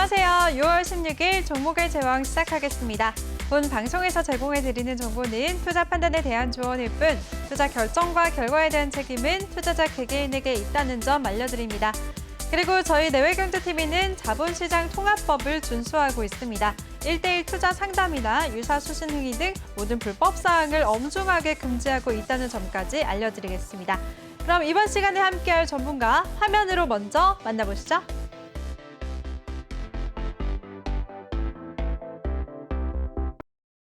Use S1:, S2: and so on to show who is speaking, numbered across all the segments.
S1: 안녕하세요. 6월 16일 종목의 제왕 시작하겠습니다. 본 방송에서 제공해드리는 정보는 투자 판단에 대한 조언일 뿐 투자 결정과 결과에 대한 책임은 투자자 개개인에게 있다는 점 알려드립니다. 그리고 저희 내외경제TV는 자본시장 통합법을 준수하고 있습니다. 1:1 투자 상담이나 유사 수신 행위 등 모든 불법 사항을 엄중하게 금지하고 있다는 점까지 알려드리겠습니다. 그럼 이번 시간에 함께할 전문가 화면으로 먼저 만나보시죠.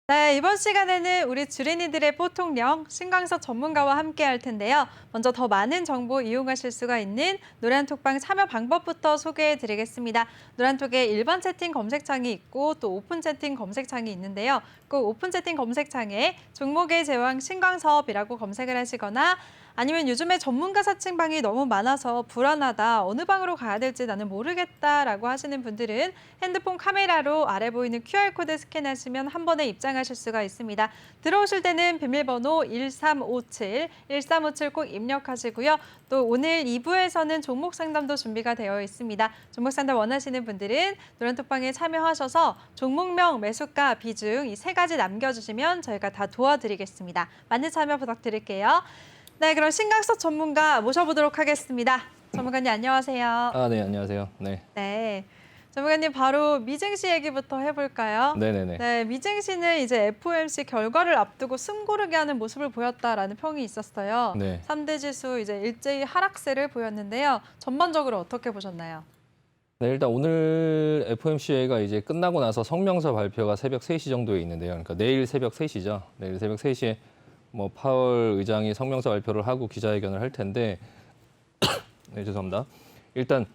S1: 네, 이번 시간에는 우리 주린이들의 뽀통령 신광석 전문가와 함께 할 텐데요. 먼저 더 많은 정보 이용하실 수가 있는 노란톡방 참여 방법부터 소개해 드리겠습니다. 노란톡에 일반 채팅 검색창이 있고 또 오픈 채팅 검색창이 있는데요. 꼭 오픈 채팅 검색창에 종목의 제왕 신광섭이라고 검색을 하시거나 아니면 요즘에 전문가 사칭방이 너무 많아서 불안하다, 어느 방으로 가야 될지 나는 모르겠다라고 하시는 분들은 핸드폰 카메라로 아래 보이는 QR코드 스캔하시면 한 번에 입장하실 수가 있습니다. 들어오실 때는 비밀번호 1357 꼭 입력하시고요. 또 오늘 2부에서는 종목 상담도 준비가 되어 있습니다. 종목 상담 원하시는 분들은 노란톡방에 참여하셔서 종목명, 매수가, 비중 이 3가지 남겨주시면 저희가 다 도와드리겠습니다. 많은 참여 부탁드릴게요. 네, 그럼 신광석 전문가 모셔보도록 하겠습니다. 전문가님 안녕하세요.
S2: 네, 안녕하세요. 네.
S1: 네, 전문가님 바로 미증시 얘기부터 해볼까요?
S2: 네네네.
S1: 네, 미증시는 이제 FOMC 결과를 앞두고 숨고르게 하는 모습을 보였다라는 평이 있었어요.
S2: 네.
S1: 3대 지수 이제 일제히 하락세를 보였는데요. 전반적으로 어떻게 보셨나요?
S2: 네, 일단 오늘 FOMC가 이제 끝나고 나서 성명서 발표가 새벽 3시 정도에 있는데요. 그러니까 내일 새벽 3시죠. 내일 새벽 3시에 뭐 파월 의장이 성명서 발표를 하고 기자회견을 할 텐데 네, 죄송합니다. 일단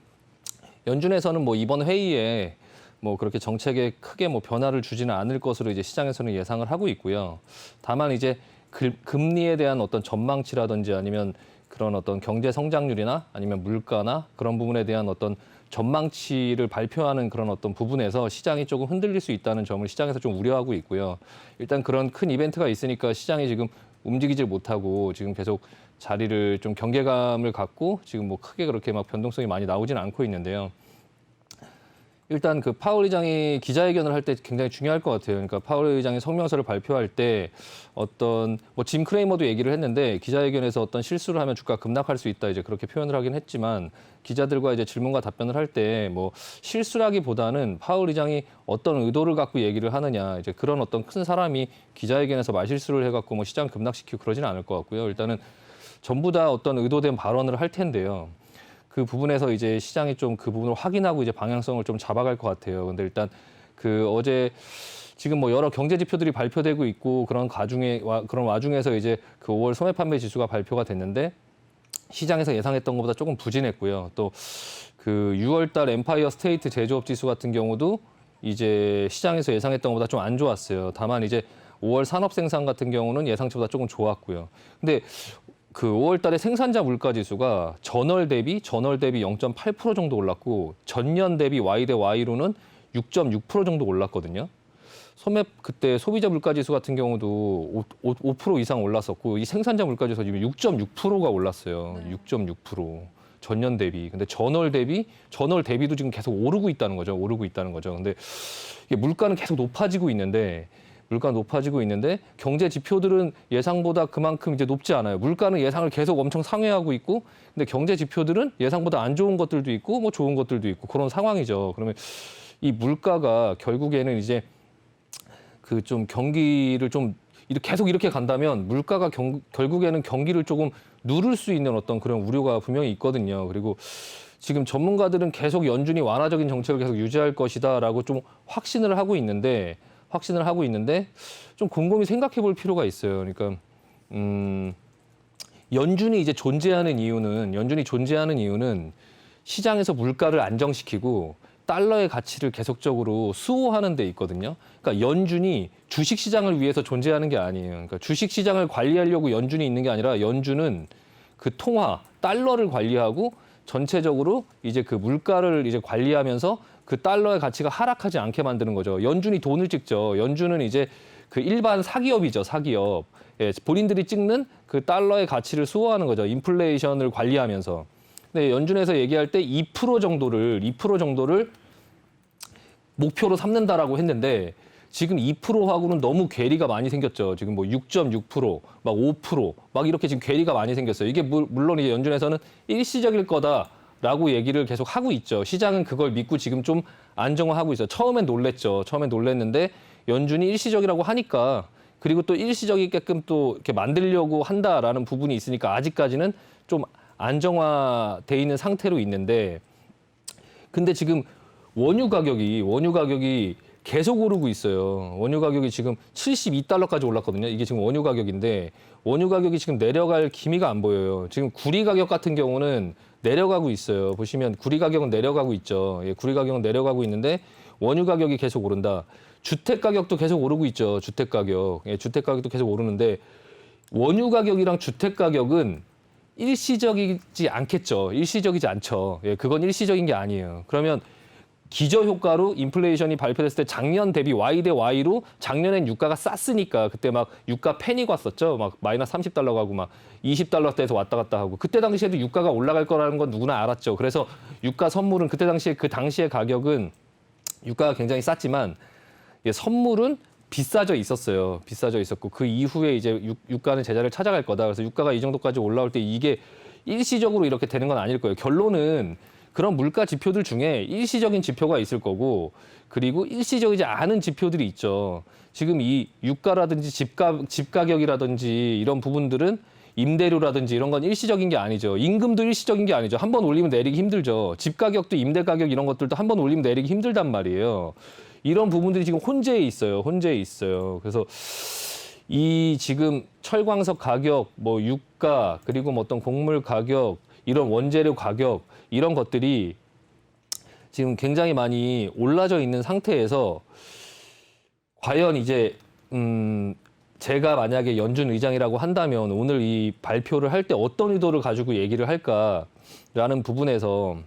S2: 연준에서는 뭐 이번 회의에 뭐 그렇게 정책에 크게 뭐 변화를 주지는 않을 것으로 이제 시장에서는 예상을 하고 있고요. 다만 이제 금리에 대한 어떤 전망치라든지 아니면 그런 어떤 경제 성장률이나 아니면 물가나 그런 부분에 대한 어떤 전망치를 발표하는 그런 어떤 부분에서 시장이 조금 흔들릴 수 있다는 점을 시장에서 좀 우려하고 있고요. 일단 그런 큰 이벤트가 있으니까 시장이 지금 움직이질 못하고 지금 계속 자리를 좀 경계감을 갖고 지금 뭐 크게 그렇게 막 변동성이 많이 나오지는 않고 있는데요. 일단 그 파월 의장이 기자회견을 할 때 굉장히 중요할 것 같아요. 그러니까 파월 의장이 성명서를 발표할 때 어떤 뭐 짐 크레이머도 얘기를 했는데 기자회견에서 어떤 실수를 하면 주가 급락할 수 있다 이제 그렇게 표현을 하긴 했지만 기자들과 이제 질문과 답변을 할 때 뭐 실수라기보다는 파월 의장이 어떤 의도를 갖고 얘기를 하느냐 이제 그런 어떤 큰 사람이 기자회견에서 말실수를 해갖고 뭐 시장 급락시키고 그러지는 않을 것 같고요. 일단은 전부 다 어떤 의도된 발언을 할 텐데요. 그 부분에서 이제 시장이 좀 그 부분을 확인하고 이제 방향성을 좀 잡아갈 것 같아요. 근데 일단 그 어제 지금 뭐 여러 경제 지표들이 발표되고 있고 그런 와중에서 이제 그 5월 소매 판매 지수가 발표가 됐는데 시장에서 예상했던 것보다 조금 부진했고요. 또 그 6월 달 엠파이어 스테이트 제조업 지수 같은 경우도 이제 시장에서 예상했던 것보다 좀 안 좋았어요. 다만 이제 5월 산업 생산 같은 경우는 예상치보다 조금 좋았고요. 근데 그 5월 달에 생산자 물가 지수가 전월 대비 0.8% 정도 올랐고 전년 대비 Y 대 Y로는 6.6% 정도 올랐거든요. 그때 소비자 물가 지수 같은 경우도 5% 이상 올랐었고 이 생산자 물가 지수가 지금 6.6%가 올랐어요. 6.6%. 전년 대비. 근데 전월 대비도 지금 계속 오르고 있다는 거죠. 근데 이게 물가는 계속 높아지고 있는데 경제 지표들은 예상보다 그만큼 이제 높지 않아요. 물가는 예상을 계속 엄청 상회하고 있고, 근데 경제 지표들은 예상보다 안 좋은 것들도 있고, 뭐 좋은 것들도 있고 그런 상황이죠. 그러면 이 물가가 결국에는 이제 그 좀 경기를 좀 계속 이렇게 간다면 물가가 결국에는 경기를 조금 누를 수 있는 어떤 그런 우려가 분명히 있거든요. 그리고 지금 전문가들은 계속 연준이 완화적인 정책을 계속 유지할 것이다라고 좀 확신을 하고 있는데 좀 곰곰이 생각해 볼 필요가 있어요. 그러니까 연준이 존재하는 이유는 시장에서 물가를 안정시키고 달러의 가치를 계속적으로 수호하는 데 있거든요. 그러니까 연준이 주식 시장을 위해서 존재하는 게 아니에요. 그러니까 주식 시장을 관리하려고 연준이 있는 게 아니라 연준은 그 통화, 달러를 관리하고 전체적으로 이제 그 물가를 이제 관리하면서 그 달러의 가치가 하락하지 않게 만드는 거죠. 연준이 돈을 찍죠. 연준은 이제 그 일반 사기업이죠, 사기업. 예, 본인들이 찍는 그 달러의 가치를 수호하는 거죠. 인플레이션을 관리하면서. 근데 연준에서 얘기할 때 2% 정도를 목표로 삼는다라고 했는데 지금 2%하고는 너무 괴리가 많이 생겼죠. 지금 뭐 6.6%, 막 5%, 막 이렇게 지금 괴리가 많이 생겼어요. 이게 물론 이제 연준에서는 일시적일 거다라고 얘기를 계속 하고 있죠. 시장은 그걸 믿고 지금 좀 안정화하고 있어요. 처음엔 놀랬죠. 처음엔 놀랬는데 연준이 일시적이라고 하니까 그리고 또 일시적이게끔 또 이렇게 만들려고 한다라는 부분이 있으니까 아직까지는 좀 안정화돼 있는 상태로 있는데 근데 지금 원유 가격이 계속 오르고 있어요. 원유 가격이 지금 72달러까지 올랐거든요. 이게 지금 원유 가격인데 원유 가격이 지금 내려갈 기미가 안 보여요. 지금 구리 가격 같은 경우는 내려가고 있어요. 보시면 구리 가격은 내려가고 있죠. 예, 구리 가격은 내려가고 있는데 원유 가격이 계속 오른다. 주택 가격도 계속 오르고 있죠. 주택 가격. 예, 주택 가격도 계속 오르는데 원유 가격이랑 주택 가격은 일시적이지 않겠죠. 일시적이지 않죠. 예, 그건 일시적인 게 아니에요. 그러면 기저효과로 인플레이션이 발표됐을 때 작년 대비 Y 대 Y로 작년엔 유가가 쌌으니까 그때 막 유가 패닉 왔었죠. 막 마이너스 30달러 가고 막 20달러대에서 왔다 갔다 하고 그때 당시에도 유가가 올라갈 거라는 건 누구나 알았죠. 그래서 유가 선물은 그때 당시에 그 당시의 가격은 유가가 굉장히 쌌지만 예, 선물은 비싸져 있었어요. 비싸져 있었고 그 이후에 이제 유가는 제자리를 찾아갈 거다. 그래서 유가가 이 정도까지 올라올 때 이게 일시적으로 이렇게 되는 건 아닐 거예요. 결론은 그런 물가 지표들 중에 일시적인 지표가 있을 거고 그리고 일시적이지 않은 지표들이 있죠. 지금 이 유가라든지 집 가격이라든지 이런 부분들은 임대료라든지 이런 건 일시적인 게 아니죠. 임금도 일시적인 게 아니죠. 한 번 올리면 내리기 힘들죠. 집 가격도 임대 가격 이런 것들도 한 번 올리면 내리기 힘들단 말이에요. 이런 부분들이 지금 혼재해 있어요. 그래서 이 지금 철광석 가격, 뭐 유가, 그리고 뭐 어떤 곡물 가격, 이런 원재료 가격 이런 것들이 지금 굉장히 많이 올라져 있는 상태에서 과연 이제 제가 만약에 연준 의장이라고 한다면 오늘 이 발표를 할 때 어떤 의도를 가지고 얘기를 할까라는 부분에서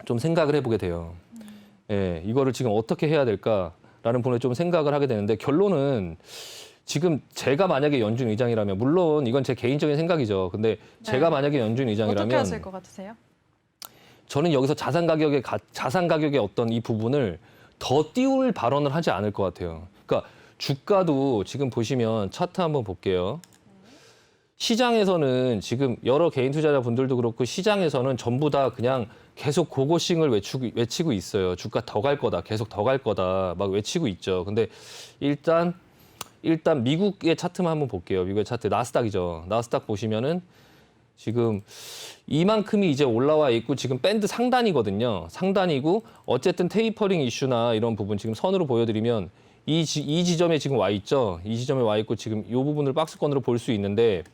S2: 좀 생각을 해보게 돼요. 예, 이거를 지금 어떻게 해야 될까라는 부분에 좀 생각을 하게 되는데 결론은 지금 제가 만약에 연준 의장이라면 물론 이건 제 개인적인 생각이죠. 근데 제가 만약에 연준 의장이라면
S1: 어떻게 하실 것 같으세요?
S2: 저는 여기서 자산 가격의 어떤 이 부분을 더 띄울 발언을 하지 않을 것 같아요. 그러니까 주가도 지금 보시면 차트 한번 볼게요. 시장에서는 지금 여러 개인 투자자분들도 그렇고 시장에서는 전부 다 그냥 계속 고고싱을 외치고 있어요. 주가 더 갈 거다. 계속 더 갈 거다. 막 외치고 있죠. 근데 일단 미국의 차트만 한번 볼게요. 미국의 차트 나스닥이죠. 나스닥 보시면은 지금 이만큼이 이제 올라와 있고 지금 밴드 상단이거든요. 상단이고 어쨌든 테이퍼링 이슈나 이런 부분 지금 선으로 보여드리면 이 지점에 지금 와 있죠. 이 지점에 와 있고 지금 이 부분을 박스권으로 볼 수 있는데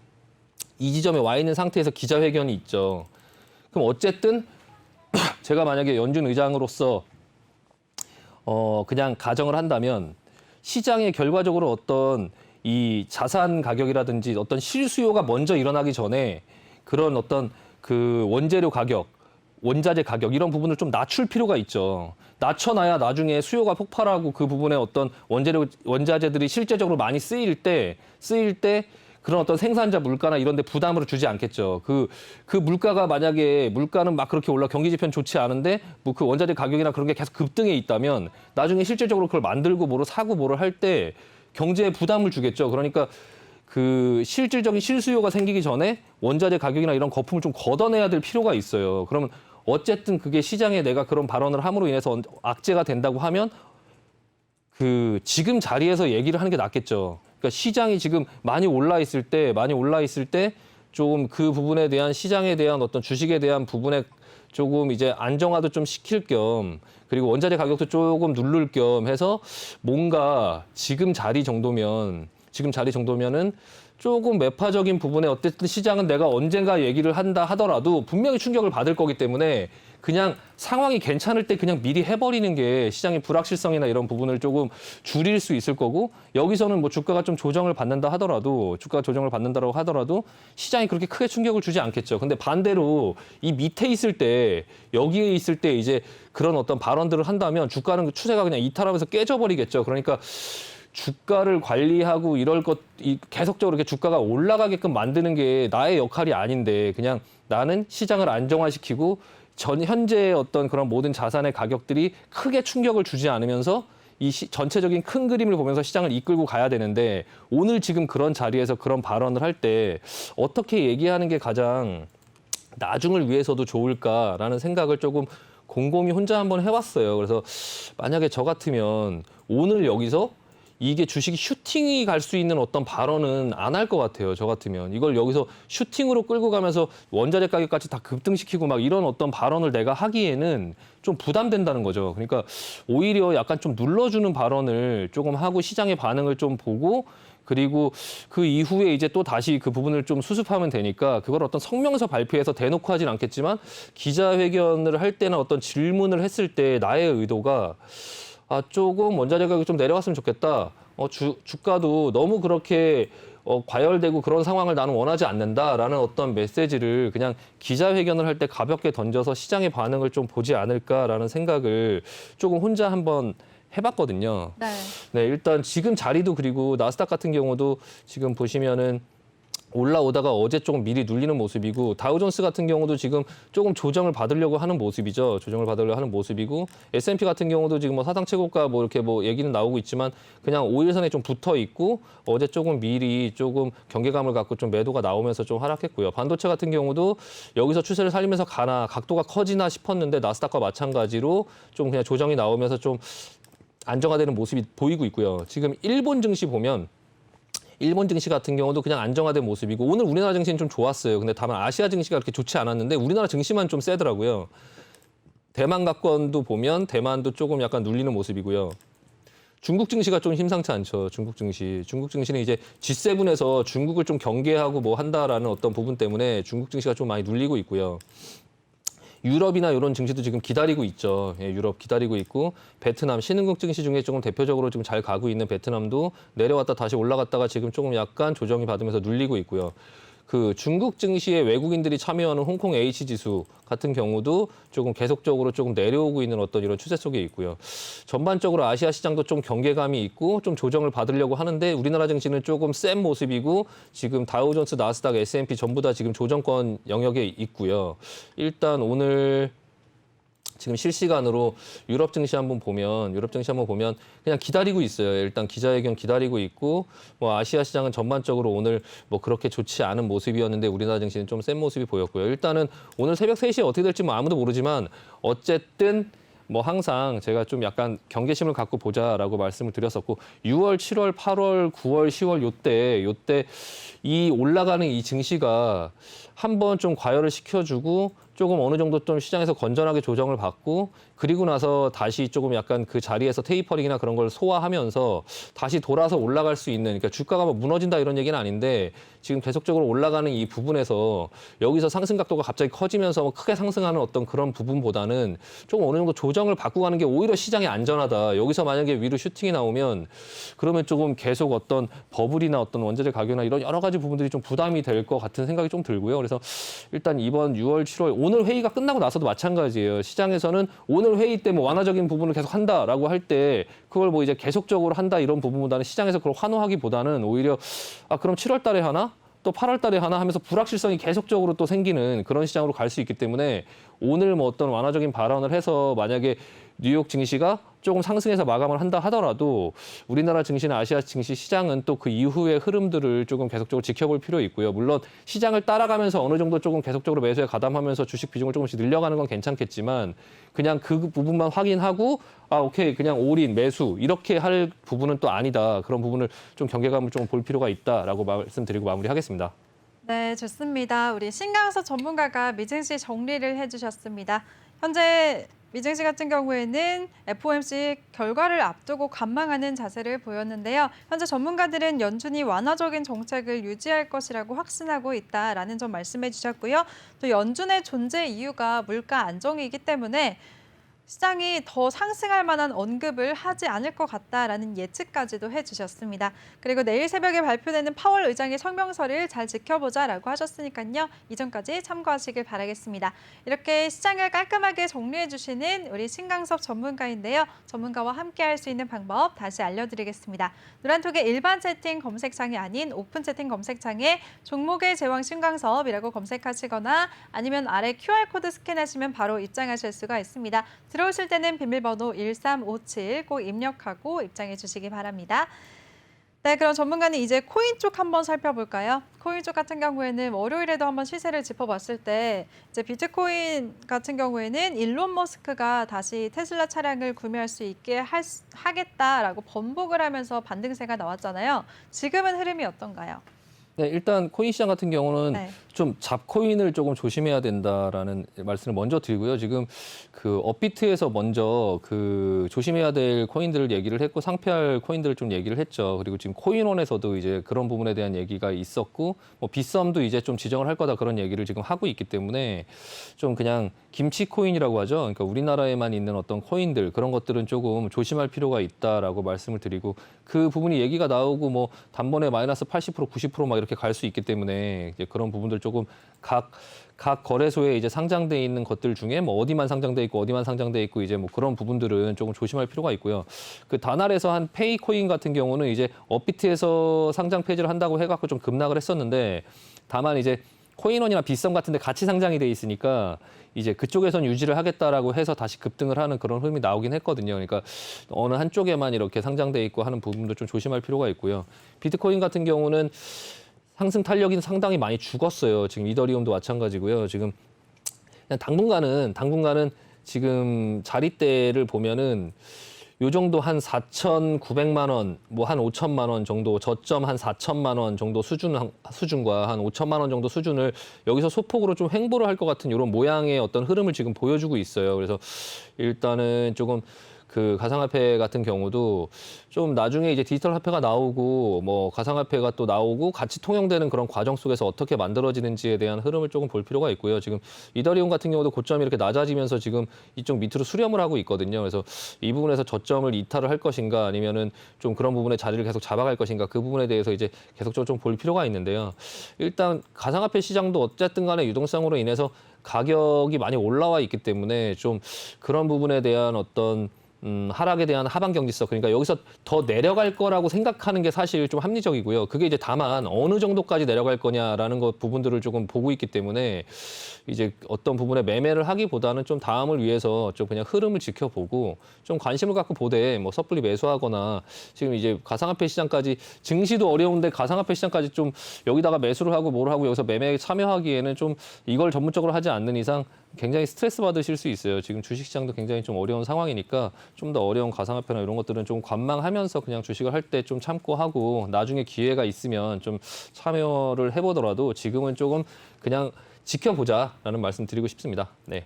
S2: 이 지점에 와 있는 상태에서 기자회견이 있죠. 그럼 어쨌든 제가 만약에 연준 의장으로서 그냥 가정을 한다면 시장에 결과적으로 어떤 이 자산 가격이라든지 어떤 실수요가 먼저 일어나기 전에 그런 어떤 그 원재료 가격, 원자재 가격 이런 부분을 좀 낮출 필요가 있죠. 낮춰놔야 나중에 수요가 폭발하고 그 부분에 어떤 원자재들이 실제적으로 많이 쓰일 때 그런 어떤 생산자 물가나 이런 데 부담을 주지 않겠죠. 그 물가가 만약에 물가는 막 그렇게 경기 지표는 좋지 않은데 뭐 그 원자재 가격이나 그런 게 계속 급등해 있다면 나중에 실질적으로 그걸 만들고 뭐를 사고 뭐를 할 때 경제에 부담을 주겠죠. 그러니까 그 실질적인 실수요가 생기기 전에 원자재 가격이나 이런 거품을 좀 걷어내야 될 필요가 있어요. 그러면 어쨌든 그게 시장에 내가 그런 발언을 함으로 인해서 악재가 된다고 하면 그 지금 자리에서 얘기를 하는 게 낫겠죠. 그러니까 시장이 지금 많이 올라 있을 때 좀 그 부분에 대한 시장에 대한 어떤 주식에 대한 부분에 조금 이제 안정화도 좀 시킬 겸 그리고 원자재 가격도 조금 누를 겸 해서 뭔가 지금 자리 정도면은 조금 매파적인 부분에 어쨌든 시장은 내가 언젠가 얘기를 한다 하더라도 분명히 충격을 받을 거기 때문에 그냥 상황이 괜찮을 때 그냥 미리 해버리는 게 시장의 불확실성이나 이런 부분을 조금 줄일 수 있을 거고 여기서는 뭐 주가가 좀 조정을 받는다고 하더라도 시장이 그렇게 크게 충격을 주지 않겠죠. 근데 반대로 이 밑에 있을 때 여기에 있을 때 이제 그런 어떤 발언들을 한다면 주가는 그 추세가 그냥 이탈하면서 깨져버리겠죠. 그러니까 주가를 관리하고 계속적으로 이렇게 주가가 올라가게끔 만드는 게 나의 역할이 아닌데 그냥 나는 시장을 안정화시키고 현재 어떤 그런 모든 자산의 가격들이 크게 충격을 주지 않으면서 전체적인 큰 그림을 보면서 시장을 이끌고 가야 되는데 오늘 지금 그런 자리에서 그런 발언을 할 때 어떻게 얘기하는 게 가장 나중을 위해서도 좋을까라는 생각을 조금 곰곰이 혼자 한번 해봤어요. 그래서 만약에 저 같으면 오늘 여기서 이게 주식이 슈팅이 갈 수 있는 어떤 발언은 안 할 것 같아요. 저 같으면. 이걸 여기서 슈팅으로 끌고 가면서 원자재 가격까지 다 급등시키고 막 이런 어떤 발언을 내가 하기에는 좀 부담된다는 거죠. 그러니까 오히려 약간 좀 눌러주는 발언을 조금 하고 시장의 반응을 좀 보고 그리고 그 이후에 이제 또 다시 그 부분을 좀 수습하면 되니까 그걸 어떤 성명서 발표에서 대놓고 하진 않겠지만 기자회견을 할 때나 어떤 질문을 했을 때 나의 의도가 조금 원자재 가격이 좀 내려갔으면 좋겠다. 주가도 너무 그렇게 과열되고 그런 상황을 나는 원하지 않는다라는 어떤 메시지를 그냥 기자회견을 할 때 가볍게 던져서 시장의 반응을 좀 보지 않을까라는 생각을 조금 혼자 한번 해봤거든요.
S1: 네.
S2: 네, 일단 지금 자리도 그리고 나스닥 같은 경우도 지금 보시면은 올라오다가 어제 조금 미리 눌리는 모습이고 다우존스 같은 경우도 지금 조금 조정을 받으려고 하는 모습이죠. 조정을 받으려고 하는 모습이고 S&P 같은 경우도 지금 뭐 사상 최고가 뭐 이렇게 뭐 얘기는 나오고 있지만 그냥 5일선에 좀 붙어 있고 어제 조금 미리 조금 경계감을 갖고 좀 매도가 나오면서 좀 하락했고요. 반도체 같은 경우도 여기서 추세를 살리면서 가나 각도가 커지나 싶었는데 나스닥과 마찬가지로 좀 그냥 조정이 나오면서 좀 안정화되는 모습이 보이고 있고요. 지금 일본 증시 보면 일본 증시 같은 경우도 그냥 안정화된 모습이고 오늘 우리나라 증시는 좀 좋았어요. 근데 다만 아시아 증시가 그렇게 좋지 않았는데 우리나라 증시만 좀 세더라고요. 대만 갖고도 보면 대만도 조금 약간 눌리는 모습이고요. 중국 증시가 좀 심상치 않죠. 중국 증시. 중국 증시는 이제 G7에서 중국을 좀 경계하고 뭐 한다라는 어떤 부분 때문에 중국 증시가 좀 많이 눌리고 있고요. 유럽이나 이런 증시도 지금 기다리고 있죠. 예, 유럽 기다리고 있고 베트남 신흥국 증시 중에 조금 대표적으로 좀 잘 가고 있는 베트남도 내려왔다 다시 올라갔다가 지금 조금 약간 조정이 받으면서 눌리고 있고요. 그 중국 증시에 외국인들이 참여하는 홍콩 H 지수 같은 경우도 조금 계속적으로 조금 내려오고 있는 어떤 이런 추세 속에 있고요. 전반적으로 아시아 시장도 좀 경계감이 있고 좀 조정을 받으려고 하는데 우리나라 증시는 조금 센 모습이고 지금 다우존스, 나스닥, S&P 전부 다 지금 조정권 영역에 있고요. 일단 오늘 지금 실시간으로 유럽 증시 한번 보면 그냥 기다리고 있어요. 일단 기자회견 기다리고 있고 뭐 아시아 시장은 전반적으로 오늘 뭐 그렇게 좋지 않은 모습이었는데 우리나라 증시는 좀 센 모습이 보였고요. 일단은 오늘 새벽 3시에 어떻게 될지 뭐 아무도 모르지만 어쨌든 뭐 항상 제가 좀 약간 경계심을 갖고 보자라고 말씀을 드렸었고 6월, 7월, 8월, 9월, 10월 요때 이 올라가는 이 증시가 한번 좀 과열을 시켜주고 조금 어느 정도 좀 시장에서 건전하게 조정을 받고 그리고 나서 다시 조금 약간 그 자리에서 테이퍼링이나 그런 걸 소화하면서 다시 돌아서 올라갈 수 있는 그러니까 주가가 뭐 무너진다 이런 얘기는 아닌데 지금 계속적으로 올라가는 이 부분에서 여기서 상승 각도가 갑자기 커지면서 크게 상승하는 어떤 그런 부분보다는 조금 어느 정도 조정을 받고 가는 게 오히려 시장이 안전하다. 여기서 만약에 위로 슈팅이 나오면 그러면 조금 계속 어떤 버블이나 어떤 원자재 가격이나 이런 여러 가지 부분들이 좀 부담이 될 것 같은 생각이 좀 들고요. 그래서 일단 이번 6월, 7월 오늘 회의가 끝나고 나서도 마찬가지예요. 시장에서는 오늘 회의 때 뭐 완화적인 부분을 계속 한다라고 할 때 그걸 뭐 이제 계속적으로 한다 이런 부분보다는 시장에서 그걸 환호하기보다는 오히려 그럼 7월 달에 하나? 또 8월 달에 하나 하면서 불확실성이 계속적으로 또 생기는 그런 시장으로 갈 수 있기 때문에 오늘 뭐 어떤 완화적인 발언을 해서 만약에 뉴욕 증시가 조금 상승해서 마감을 한다 하더라도 우리나라 증시나 아시아 증시 시장은 또 그 이후의 흐름들을 조금 계속적으로 지켜볼 필요 있고요. 물론 시장을 따라가면서 어느 정도 조금 계속적으로 매수에 가담하면서 주식 비중을 조금씩 늘려가는 건 괜찮겠지만 그냥 그 부분만 확인하고 오케이 그냥 올인 매수 이렇게 할 부분은 또 아니다. 그런 부분을 좀 경계감을 좀 볼 필요가 있다라고 말씀드리고 마무리하겠습니다.
S1: 네, 좋습니다. 우리 신강서 전문가가 미증시 정리를 해주셨습니다. 현재 미증시 같은 경우에는 FOMC 결과를 앞두고 관망하는 자세를 보였는데요. 현재 전문가들은 연준이 완화적인 정책을 유지할 것이라고 확신하고 있다라는 점 말씀해 주셨고요. 또 연준의 존재 이유가 물가 안정이기 때문에 시장이 더 상승할 만한 언급을 하지 않을 것 같다라는 예측까지도 해주셨습니다. 그리고 내일 새벽에 발표되는 파월 의장의 성명서를 잘 지켜보자라고 하셨으니까요. 이전까지 참고하시길 바라겠습니다. 이렇게 시장을 깔끔하게 정리해 주시는 우리 신강섭 전문가인데요. 전문가와 함께 할 수 있는 방법 다시 알려드리겠습니다. 노란톡의 일반 채팅 검색창이 아닌 오픈 채팅 검색창에 종목의 제왕 신강섭이라고 검색하시거나 아니면 아래 QR코드 스캔하시면 바로 입장하실 수가 있습니다. 들어오실 때는 비밀번호 1357 꼭 입력하고 입장해 주시기 바랍니다. 네, 그럼 전문가는 이제 코인 쪽 한번 살펴볼까요? 코인 쪽 같은 경우에는 월요일에도 한번 시세를 짚어봤을 때 이제 비트코인 같은 경우에는 일론 머스크가 다시 테슬라 차량을 구매할 수 있게 하겠다라고 번복을 하면서 반등세가 나왔잖아요. 지금은 흐름이 어떤가요?
S2: 네, 일단 코인 시장 같은 경우는
S1: 네.
S2: 좀 잡코인을 조금 조심해야 된다라는 말씀을 먼저 드리고요. 지금 그 업비트에서 먼저 그 조심해야 될 코인들을 얘기를 했고 상폐할 코인들을 좀 얘기를 했죠. 그리고 지금 코인원에서도 이제 그런 부분에 대한 얘기가 있었고 뭐 빗썸도 이제 좀 지정을 할 거다 그런 얘기를 지금 하고 있기 때문에 좀 그냥 김치 코인이라고 하죠. 그러니까 우리나라에만 있는 어떤 코인들 그런 것들은 조금 조심할 필요가 있다라고 말씀을 드리고 그 부분이 얘기가 나오고 뭐 단번에 마이너스 80% 90% 막 이렇게 갈 수 있기 때문에 이제 그런 부분들 조금 각 거래소에 이제 상장돼 있는 것들 중에 뭐 어디만 상장돼 있고 어디만 상장돼 있고 이제 뭐 그런 부분들은 조금 조심할 필요가 있고요. 그 다날에서 한 페이코인 같은 경우는 이제 업비트에서 상장 폐지를 한다고 해갖고 좀 급락을 했었는데 다만 이제 코인원이나 빗썸 같은 데 같이 상장이 돼 있으니까 이제 그쪽에선 유지를 하겠다라고 해서 다시 급등을 하는 그런 흐름이 나오긴 했거든요. 그러니까 어느 한쪽에만 이렇게 상장돼 있고 하는 부분도 좀 조심할 필요가 있고요. 비트코인 같은 경우는 상승 탄력이 상당히 많이 죽었어요. 지금 이더리움도 마찬가지고요. 지금 그냥 당분간은 지금 자리대를 보면은 요 정도 한 4,900만 원, 뭐 한 5천만 원 정도, 저점 한 4천만 원 정도 수준과 한 5천만 원 정도 수준을 여기서 소폭으로 좀 횡보를 할 것 같은 이런 모양의 어떤 흐름을 지금 보여주고 있어요. 그래서 일단은 조금 그 가상화폐 같은 경우도 좀 나중에 이제 디지털 화폐가 나오고 뭐 가상화폐가 또 나오고 같이 통용되는 그런 과정 속에서 어떻게 만들어지는지에 대한 흐름을 조금 볼 필요가 있고요. 지금 이더리움 같은 경우도 고점이 이렇게 낮아지면서 지금 이쪽 밑으로 수렴을 하고 있거든요. 그래서 이 부분에서 저점을 이탈을 할 것인가 아니면은 좀 그런 부분에 자리를 계속 잡아갈 것인가 그 부분에 대해서 이제 계속적으로 좀 볼 필요가 있는데요. 일단 가상화폐 시장도 어쨌든 간에 유동성으로 인해서 가격이 많이 올라와 있기 때문에 좀 그런 부분에 대한 어떤 하락에 대한 하방 경직성 그러니까 여기서 더 내려갈 거라고 생각하는 게 사실 좀 합리적이고요. 그게 이제 다만 어느 정도까지 내려갈 거냐라는 것 부분들을 조금 보고 있기 때문에 이제 어떤 부분에 매매를 하기보다는 좀 다음을 위해서 좀 그냥 흐름을 지켜보고 좀 관심을 갖고 보되 뭐 섣불리 매수하거나 지금 이제 가상화폐 시장까지 증시도 어려운데 가상화폐 시장까지 좀 여기다가 매수를 하고 뭘 하고 여기서 매매에 참여하기에는 좀 이걸 전문적으로 하지 않는 이상 굉장히 스트레스 받으실 수 있어요. 지금 주식시장도 굉장히 좀 어려운 상황이니까 좀 더 어려운 가상화폐나 이런 것들은 좀 관망하면서 그냥 주식을 할 때 좀 참고 하고 나중에 기회가 있으면 좀 참여를 해보더라도 지금은 조금 그냥 지켜보자라는 말씀 드리고 싶습니다. 네.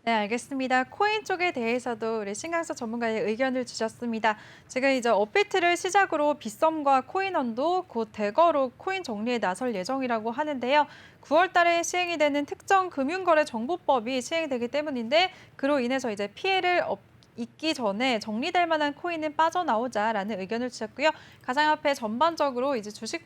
S1: 네, 알겠습니다. 코인 쪽에 대해서도 우리 신강석 전문가의 의견을 주셨습니다. 지금 이제 업비트를 시작으로 빗썸과 코인원도 곧 대거로 코인 정리에 나설 예정이라고 하는데요. 9월 달에 시행이 되는 특정 금융거래정보법이 시행되기 때문인데 그로 인해서 이제 피해를 있기 전에 정리될 만한 코인은 빠져나오자라는 의견을 주셨고요. 가상화폐 전반적으로 이제 주식에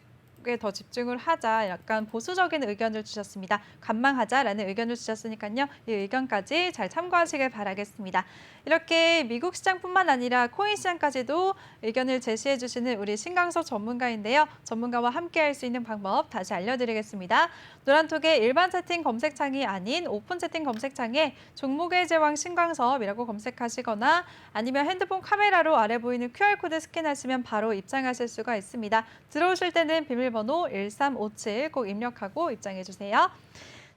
S1: 더 집중을 하자 약간 보수적인 의견을 주셨습니다. 관망하자라는 의견을 주셨으니까요. 이 의견까지 잘 참고하시길 바라겠습니다. 이렇게 미국 시장뿐만 아니라 코인 시장까지도 의견을 제시해 주시는 우리 신강석 전문가인데요. 전문가와 함께 할 수 있는 방법 다시 알려드리겠습니다. 노란톡의 일반 채팅 검색창이 아닌 오픈 채팅 검색창에 종목의 제왕 신강섭이라고 검색하시거나 아니면 핸드폰 카메라로 아래 보이는 QR코드 스캔하시면 바로 입장하실 수가 있습니다. 들어오실 때는 비밀번호 1357 꼭 입력하고 입장해 주세요.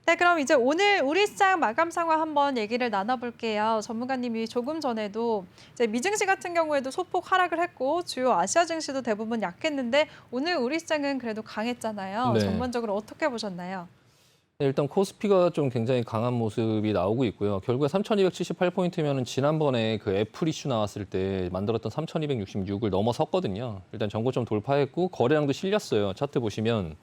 S1: 네, 그럼 이제 오늘 우리 시장 마감 상황 한번 얘기를 나눠볼게요. 전문가님이 조금 전에도 이제 미증시 같은 경우에도 소폭 하락을 했고 주요 아시아 증시도 대부분 약했는데 오늘 우리 시장은 그래도 강했잖아요.
S2: 네.
S1: 전반적으로 어떻게 보셨나요?
S2: 네, 일단 코스피가 좀 굉장히 강한 모습이 나오고 있고요. 결국에 3,278포인트면은 지난번에 그 애플 이슈 나왔을 때 만들었던 3,266을 넘어섰거든요. 일단 전고점 돌파했고 거래량도 실렸어요. 차트 보시면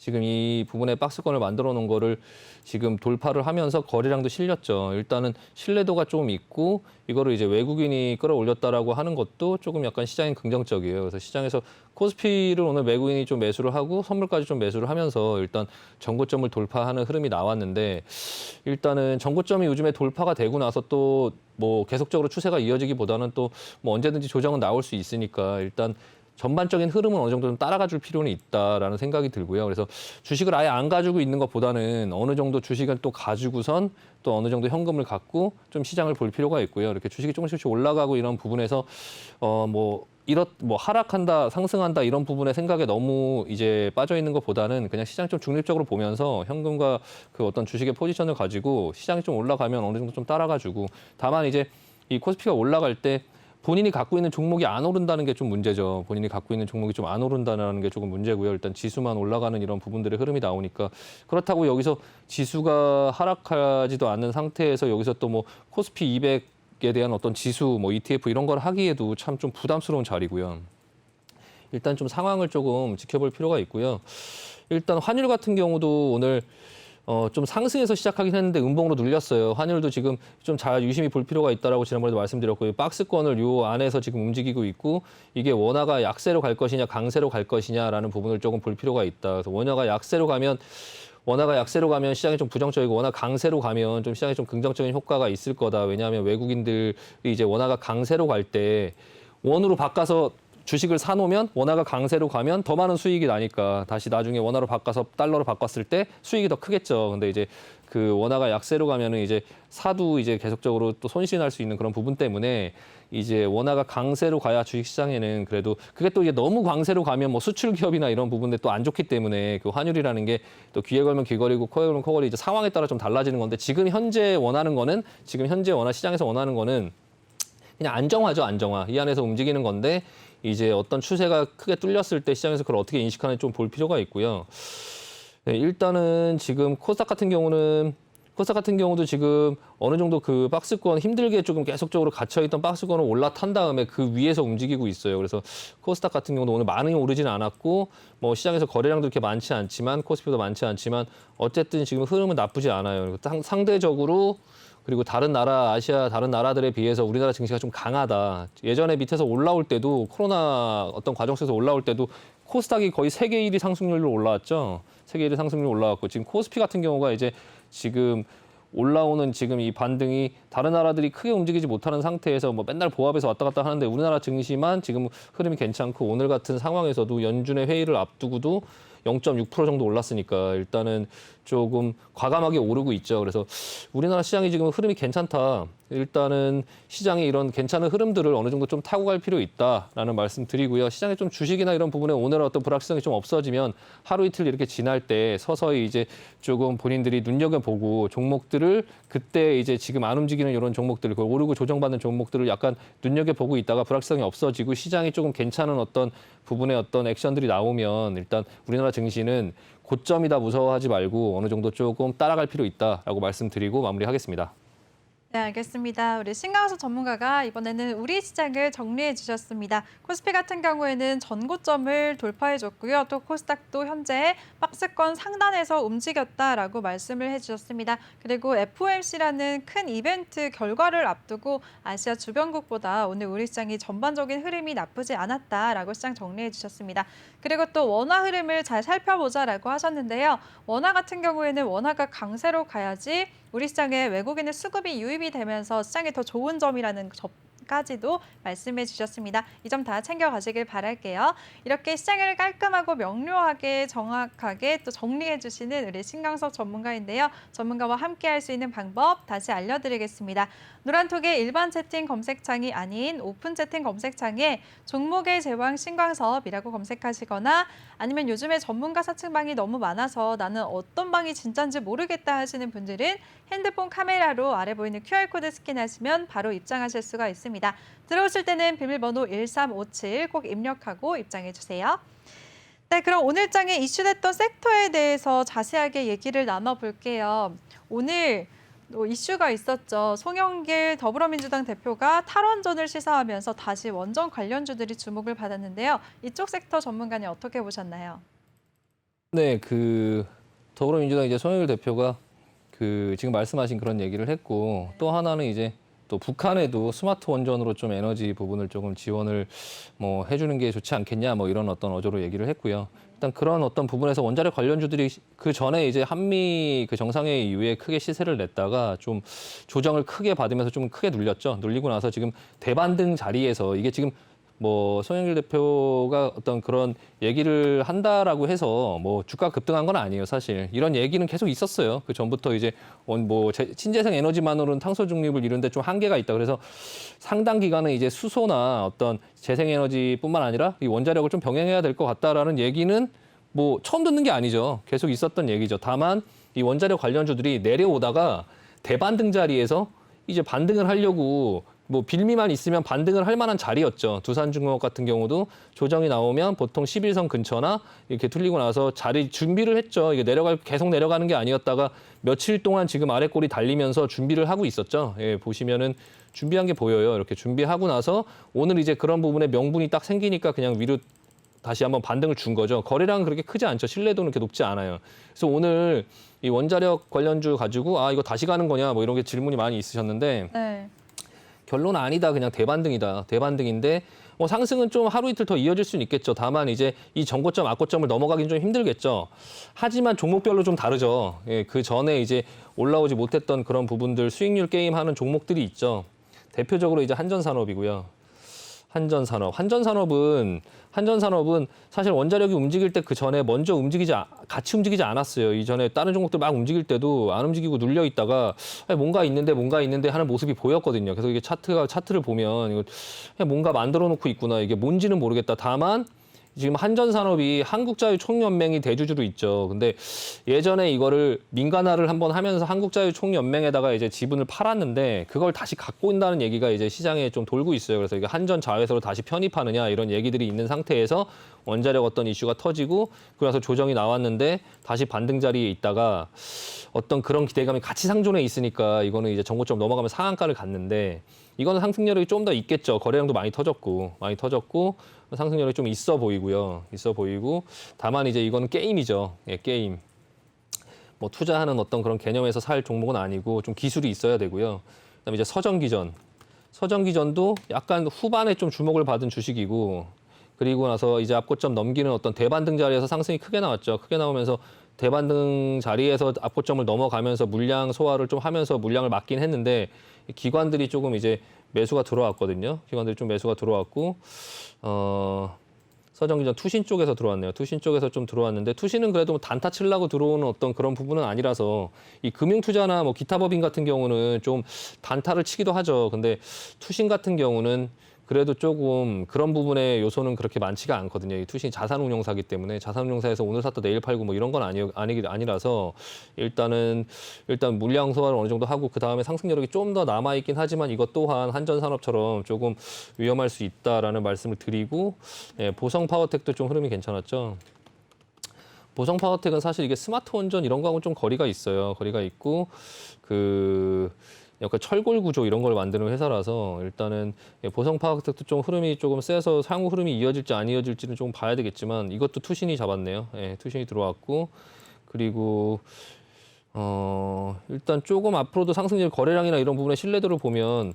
S2: 지금 이 부분에 박스권을 만들어 놓은 거를 지금 돌파를 하면서 거래량도 실렸죠. 일단은 신뢰도가 좀 있고 이거를 이제 외국인이 끌어올렸다라고 하는 것도 조금 약간 시장이 긍정적이에요. 그래서 시장에서 코스피를 오늘 외국인이 좀 매수를 하고 선물까지 좀 매수를 하면서 일단 전고점을 돌파하는 흐름이 나왔는데 일단은 전고점이 요즘에 돌파가 되고 나서 또 뭐 계속적으로 추세가 이어지기보다는 또 뭐 언제든지 조정은 나올 수 있으니까 일단 전반적인 흐름은 어느 정도 좀 따라가 줄 필요는 있다라는 생각이 들고요. 그래서 주식을 아예 안 가지고 있는 것보다는 어느 정도 주식을 또 가지고선 또 어느 정도 현금을 갖고 좀 시장을 볼 필요가 있고요. 이렇게 주식이 조금씩 올라가고 이런 부분에서 뭐 하락한다, 상승한다 이런 부분의 생각에 너무 이제 빠져 있는 것보다는 그냥 시장 좀 중립적으로 보면서 현금과 그 어떤 주식의 포지션을 가지고 시장이 좀 올라가면 어느 정도 좀 따라가지고 다만 이제 이 코스피가 올라갈 때 본인이 갖고 있는 종목이 안 오른다는 게 좀 문제죠. 본인이 갖고 있는 종목이 좀 안 오른다는 게 조금 문제고요. 일단 지수만 올라가는 이런 부분들의 흐름이 나오니까 그렇다고 여기서 지수가 하락하지도 않는 상태에서 여기서 또 뭐 코스피 200에 대한 어떤 지수, 뭐 ETF 이런 걸 하기에도 참 좀 부담스러운 자리고요. 일단 좀 상황을 조금 지켜볼 필요가 있고요. 일단 환율 같은 경우도 오늘 좀 상승해서 시작하긴 했는데 음봉으로 눌렸어요. 환율도 지금 좀 잘 유심히 볼 필요가 있다라고 지난번에도 말씀드렸고요. 박스권을 요 안에서 지금 움직이고 있고 이게 원화가 약세로 갈 것이냐 강세로 갈 것이냐라는 부분을 조금 볼 필요가 있다. 그래서 원화가 약세로 가면 시장이 좀 부정적이고 원화 강세로 가면 좀 시장에 좀 긍정적인 효과가 있을 거다. 왜냐하면 외국인들이 이제 원화가 강세로 갈 때 원으로 바꿔서 주식을 사놓으면 원화가 강세로 가면 더 많은 수익이 나니까 다시 나중에 원화로 바꿔서 달러로 바꿨을 때 수익이 더 크겠죠. 근데 이제 그 원화가 약세로 가면은 이제 사도 이제 계속적으로 또 손실이 날 수 있는 그런 부분 때문에 이제 원화가 강세로 가야 주식 시장에는 그래도 그게 또 이게 너무 강세로 가면 뭐 수출 기업이나 이런 부분들 또 안 좋기 때문에 그 환율이라는 게 또 귀에 걸면 귀걸이고 코에 걸면 코걸이 이제 상황에 따라 좀 달라지는 건데 지금 현재 원화 시장에서 원하는 거는 그냥 안정화죠, 안정화. 이 안에서 움직이는 건데 이제 어떤 추세가 크게 뚫렸을 때 시장에서 그걸 어떻게 인식하는지 좀 볼 필요가 있고요. 네, 일단은 지금 코스닥 같은 경우도 지금 어느 정도 그 박스권 힘들게 조금 계속적으로 갇혀있던 박스권을 올라탄 다음에 그 위에서 움직이고 있어요. 그래서 코스닥 같은 경우도 오늘 많이 오르지는 않았고 뭐 시장에서 거래량도 그렇게 많지 않지만 코스피도 많지 않지만 어쨌든 지금 흐름은 나쁘지 않아요. 그리고 상대적으로 그리고 아시아 다른 나라들에 비해서 우리나라 증시가 좀 강하다. 예전에 밑에서 올라올 때도 코로나 어떤 과정 속에서 올라올 때도 코스닥이 거의 세계 1위 상승률로 올라왔죠. 세계 1위 상승률로 올라왔고 지금 코스피 같은 경우가 이제 지금 올라오는 지금 이 반등이 다른 나라들이 크게 움직이지 못하는 상태에서 뭐 맨날 보합해서 왔다 갔다 하는데 우리나라 증시만 지금 흐름이 괜찮고 오늘 같은 상황에서도 연준의 회의를 앞두고도 0.6% 정도 올랐으니까 일단은 조금 과감하게 오르고 있죠. 그래서 우리나라 시장이 지금 흐름이 괜찮다. 일단은 시장이 이런 괜찮은 흐름들을 어느 정도 좀 타고 갈 필요 있다라는 말씀 드리고요. 시장에 좀 주식이나 이런 부분에 오늘은 어떤 불확실성이 좀 없어지면 하루 이틀 이렇게 지날 때 서서히 이제 조금 본인들이 눈여겨보고 종목들을 그때 이제 지금 안 움직이는 이런 종목들, 그 오르고 조정받는 종목들을 약간 눈여겨보고 있다가 불확실성이 없어지고 시장이 조금 괜찮은 어떤 부분의 어떤 액션들이 나오면 일단 우리나라 증시는 고점이다 무서워하지 말고 어느 정도 조금 따라갈 필요 있다라고 말씀드리고 마무리하겠습니다.
S1: 네, 알겠습니다. 우리 신강수 전문가가 이번에는 우리 시장을 정리해 주셨습니다. 코스피 같은 경우에는 전고점을 돌파해 줬고요. 또 코스닥도 현재 박스권 상단에서 움직였다라고 말씀을 해 주셨습니다. 그리고 FOMC라는 큰 이벤트 결과를 앞두고 아시아 주변국보다 오늘 우리 시장이 전반적인 흐름이 나쁘지 않았다라고 시장 정리해 주셨습니다. 그리고 또 원화 흐름을 잘 살펴보자라고 하셨는데요. 원화 같은 경우에는 원화가 강세로 가야지 우리 시장에 외국인의 수급이 유입이 되면서 시장에 더 좋은 점이라는 점까지도 말씀해 주셨습니다. 이 점 다 챙겨가시길 바랄게요. 이렇게 시장을 깔끔하고 명료하게 정확하게 또 정리해 주시는 우리 신강석 전문가인데요. 전문가와 함께 할 수 있는 방법 다시 알려드리겠습니다. 노란톡의 일반 채팅 검색창이 아닌 오픈 채팅 검색창에 종목의 제왕 신광섭이라고 검색하시거나 아니면 요즘에 전문가 사칭방이 너무 많아서 나는 어떤 방이 진짜인지 모르겠다 하시는 분들은 핸드폰 카메라로 아래 보이는 QR코드 스캔하시면 바로 입장하실 수가 있습니다. 들어오실 때는 비밀번호 1357 꼭 입력하고 입장해 주세요. 네, 그럼 오늘 장에 이슈됐던 섹터에 대해서 자세하게 얘기를 나눠볼게요. 오늘 이슈가 있었죠. 송영길 더불어민주당 대표가 탈원전을 시사하면서 다시 원전 관련주들이 주목을 받았는데요. 이쪽 섹터 전문가는 어떻게 보셨나요?
S2: 네, 그 더불어민주당 이제 송영길 대표가 그 지금 말씀하신 그런 얘기를 했고 또 하나는 이제 또 북한에도 스마트 원전으로 좀 에너지 부분을 조금 지원을 뭐 해주는 게 좋지 않겠냐 뭐 이런 어떤 어조로 얘기를 했고요. 일단 그런 어떤 부분에서 원자력 관련주들이 그 전에 이제 한미 그 정상회의 이후에 크게 시세를 냈다가 좀 조정을 크게 받으면서 좀 크게 눌렸죠. 눌리고 나서 지금 대반등 자리에서 이게 지금 뭐 송영길 대표가 어떤 그런 얘기를 한다라고 해서 뭐 주가 급등한 건 아니에요, 사실. 이런 얘기는 계속 있었어요. 그 전부터 이제 친재생 에너지만으로는 탄소 중립을 이루는데 좀 한계가 있다. 그래서 상당 기간은 이제 수소나 어떤 재생 에너지뿐만 아니라 이 원자력을 좀 병행해야 될 것 같다라는 얘기는 뭐 처음 듣는 게 아니죠. 계속 있었던 얘기죠. 다만 이 원자력 관련주들이 내려오다가 대반등 자리에서 이제 반등을 하려고 뭐 빌미만 있으면 반등을 할 만한 자리였죠. 두산중공업 같은 경우도 조정이 나오면 보통 11선 근처나 이렇게 뚫리고 나서 자리 준비를 했죠. 이게 계속 내려가는 게 아니었다가 며칠 동안 지금 아래 꼬리 달리면서 준비를 하고 있었죠. 예, 보시면은 준비한 게 보여요. 이렇게 준비하고 나서 오늘 이제 그런 부분에 명분이 딱 생기니까 그냥 위로 다시 한번 반등을 준 거죠. 거래량은 그렇게 크지 않죠. 신뢰도는 그렇게 높지 않아요. 그래서 오늘 이 원자력 관련주 가지고 이거 다시 가는 거냐 뭐 이런 게 질문이 많이 있으셨는데
S1: 네.
S2: 결론은 아니다. 그냥 대반등이다. 대반등인데 상승은 좀 하루 이틀 더 이어질 수는 있겠죠. 다만 이제 이 전고점, 악고점을 넘어가긴 좀 힘들겠죠. 하지만 종목별로 좀 다르죠. 예, 그 전에 이제 올라오지 못했던 그런 부분들 수익률 게임 하는 종목들이 있죠. 대표적으로 이제 한전산업이고요. 한전산업은 사실 원자력이 움직일 때 그 전에 먼저 같이 움직이지 않았어요. 이전에 다른 종목들 막 움직일 때도 안 움직이고 눌려 있다가 뭔가 있는데 하는 모습이 보였거든요. 그래서 이게 차트를 보면 이거 그냥 뭔가 만들어 놓고 있구나. 이게 뭔지는 모르겠다. 다만 지금 한전산업이 한국자유총연맹이 대주주로 있죠. 근데 예전에 이거를 민간화를 한번 하면서 한국자유총연맹에다가 이제 지분을 팔았는데 그걸 다시 갖고 온다는 얘기가 이제 시장에 좀 돌고 있어요. 그래서 이게 한전자회사로 다시 편입하느냐 이런 얘기들이 있는 상태에서 원자력 어떤 이슈가 터지고 그래서 조정이 나왔는데 다시 반등 자리에 있다가 어떤 그런 기대감이 같이 상존해 있으니까 이거는 이제 정고점 넘어가면 상한가를 갔는데 이거는 상승력이 좀 더 있겠죠. 거래량도 많이 터졌고 상승력이 좀 있어 보이고요. 다만 이제 이거는 게임이죠. 예, 게임. 뭐 투자하는 어떤 그런 개념에서 살 종목은 아니고 좀 기술이 있어야 되고요. 그다음에 이제 서전기전도 약간 후반에 좀 주목을 받은 주식이고 그리고 나서 이제 앞고점 넘기는 어떤 대반등 자리에서 상승이 크게 나왔죠. 크게 나오면서 대반등 자리에서 앞고점을 넘어가면서 물량 소화를 좀 하면서 물량을 막긴 했는데 기관들이 조금 이제 매수가 들어왔거든요. 기관들이 좀 매수가 들어왔고 서정기전 투신 쪽에서 들어왔네요. 투신 쪽에서 좀 들어왔는데 투신은 그래도 단타 치려고 들어오는 어떤 그런 부분은 아니라서 이 금융투자나 뭐 기타 법인 같은 경우는 좀 단타를 치기도 하죠. 근데 투신 같은 경우는 그래도 조금 그런 부분의 요소는 그렇게 많지가 않거든요. 이 투신이 자산운용사기 때문에 자산운용사에서 오늘 샀다 내일 팔고 뭐 이런 건 아니라서 일단 물량 소화를 어느 정도 하고 그 다음에 상승 여력이 좀 더 남아 있긴 하지만 이것 또한 한전산업처럼 조금 위험할 수 있다라는 말씀을 드리고 보성파워텍도 좀 흐름이 괜찮았죠. 보성파워텍은 사실 이게 스마트 원전 이런 거하고는 좀 거리가 있어요. 거리가 있고 약간 철골 구조 이런 걸 만드는 회사라서 일단은 보성파워텍도 좀 흐름이 조금 세서 상호 흐름이 이어질지 안 이어질지는 좀 봐야 되겠지만 이것도 투신이 잡았네요. 투신이 들어왔고 그리고 일단 조금 앞으로도 상승률 거래량이나 이런 부분의 신뢰도를 보면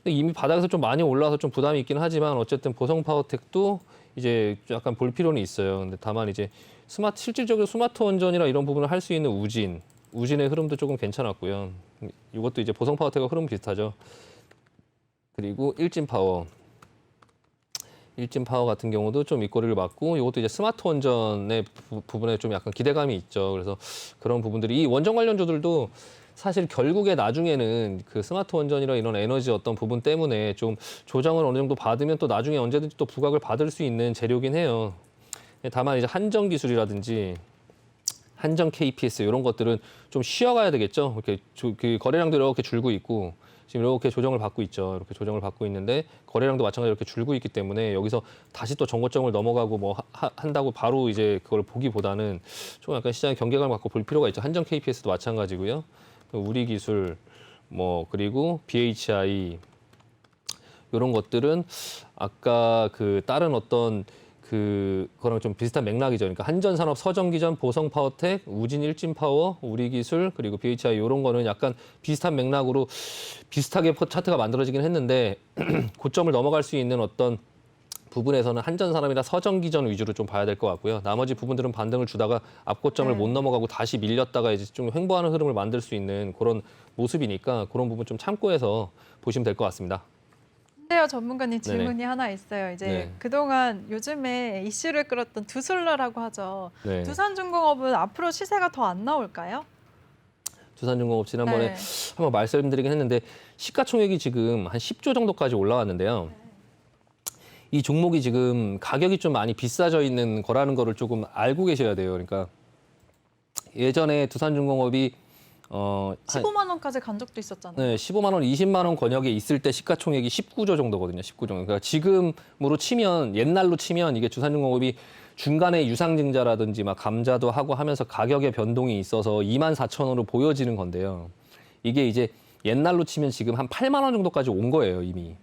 S2: 이미 바닥에서 좀 많이 올라와서 좀 부담이 있긴 하지만 어쨌든 보성파워텍도 이제 약간 볼 필요는 있어요. 근데 다만 이제 실질적으로 스마트 원전이나 이런 부분을 할 수 있는 우진의 흐름도 조금 괜찮았고요. 이것도 이제 보성파워텍과 흐름 비슷하죠. 그리고 일진파워 같은 경우도 좀 입꼬리를 맞고 이것도 이제 스마트 원전의 부분에 좀 약간 기대감이 있죠. 그래서 그런 부분들이 이 원전 관련주들도 사실 결국에 나중에는 그 스마트 원전이나 이런 에너지 어떤 부분 때문에 좀 조정을 어느 정도 받으면 또 나중에 언제든지 또 부각을 받을 수 있는 재료긴 해요. 다만 이제 한정 기술이라든지 한정 KPS 이런 것들은 좀 쉬어가야 되겠죠. 이렇게 그 거래량도 이렇게 줄고 있고 지금 이렇게 조정을 받고 있죠. 이렇게 조정을 받고 있는데 거래량도 마찬가지로 이렇게 줄고 있기 때문에 여기서 다시 또 정고점을 넘어가고 뭐 한다고 바로 이제 그걸 보기보다는 좀 약간 시장의 경계감을 갖고 볼 필요가 있죠. 한정 KPS도 마찬가지고요. 우리기술 뭐 그리고 BHI 이런 것들은 아까 그 다른 어떤 그거랑 좀 비슷한 맥락이죠. 그러니까 한전산업, 서정기전, 보성파워텍, 우진 일진파워, 우리기술 그리고 BHI 이런 거는 약간 비슷한 맥락으로 비슷하게 차트가 만들어지긴 했는데 고점을 넘어갈 수 있는 어떤 부분에서는 한전산업이나 서정기전 위주로 좀 봐야 될 것 같고요. 나머지 부분들은 반등을 주다가 앞고점을 못 넘어가고 다시 밀렸다가 이제 좀 횡보하는 흐름을 만들 수 있는 그런 모습이니까 그런 부분 좀 참고해서 보시면 될 것 같습니다.
S1: 근데요, 전문가님
S2: 네네.
S1: 질문이 하나 있어요. 이제
S2: 네.
S1: 그동안 요즘에 이슈를 끌었던 두술러라고 하죠.
S2: 네.
S1: 두산중공업은 앞으로 시세가 더 안 나올까요?
S2: 두산중공업 지난번에
S1: 네.
S2: 한번 말씀드리긴 했는데 시가총액이 지금 한 10조 정도까지 올라왔는데요. 이 종목이 지금 가격이 좀 많이 비싸져 있는 거라는 거를 조금 알고 계셔야 돼요. 그러니까 예전에 두산중공업이 한
S1: 15만 원까지 간 적도 있었잖아요.
S2: 네, 15만 원, 20만 원 권역에 있을 때 시가총액이 19조 정도거든요. 19조. 그러니까 지금으로 치면 옛날로 치면 이게 두산중공업이 중간에 유상증자라든지 막 감자도 하고 하면서 가격의 변동이 있어서 2만 4천 원으로 보여지는 건데요. 이게 이제 옛날로 치면 지금 한 8만 원 정도까지 온 거예요, 이미.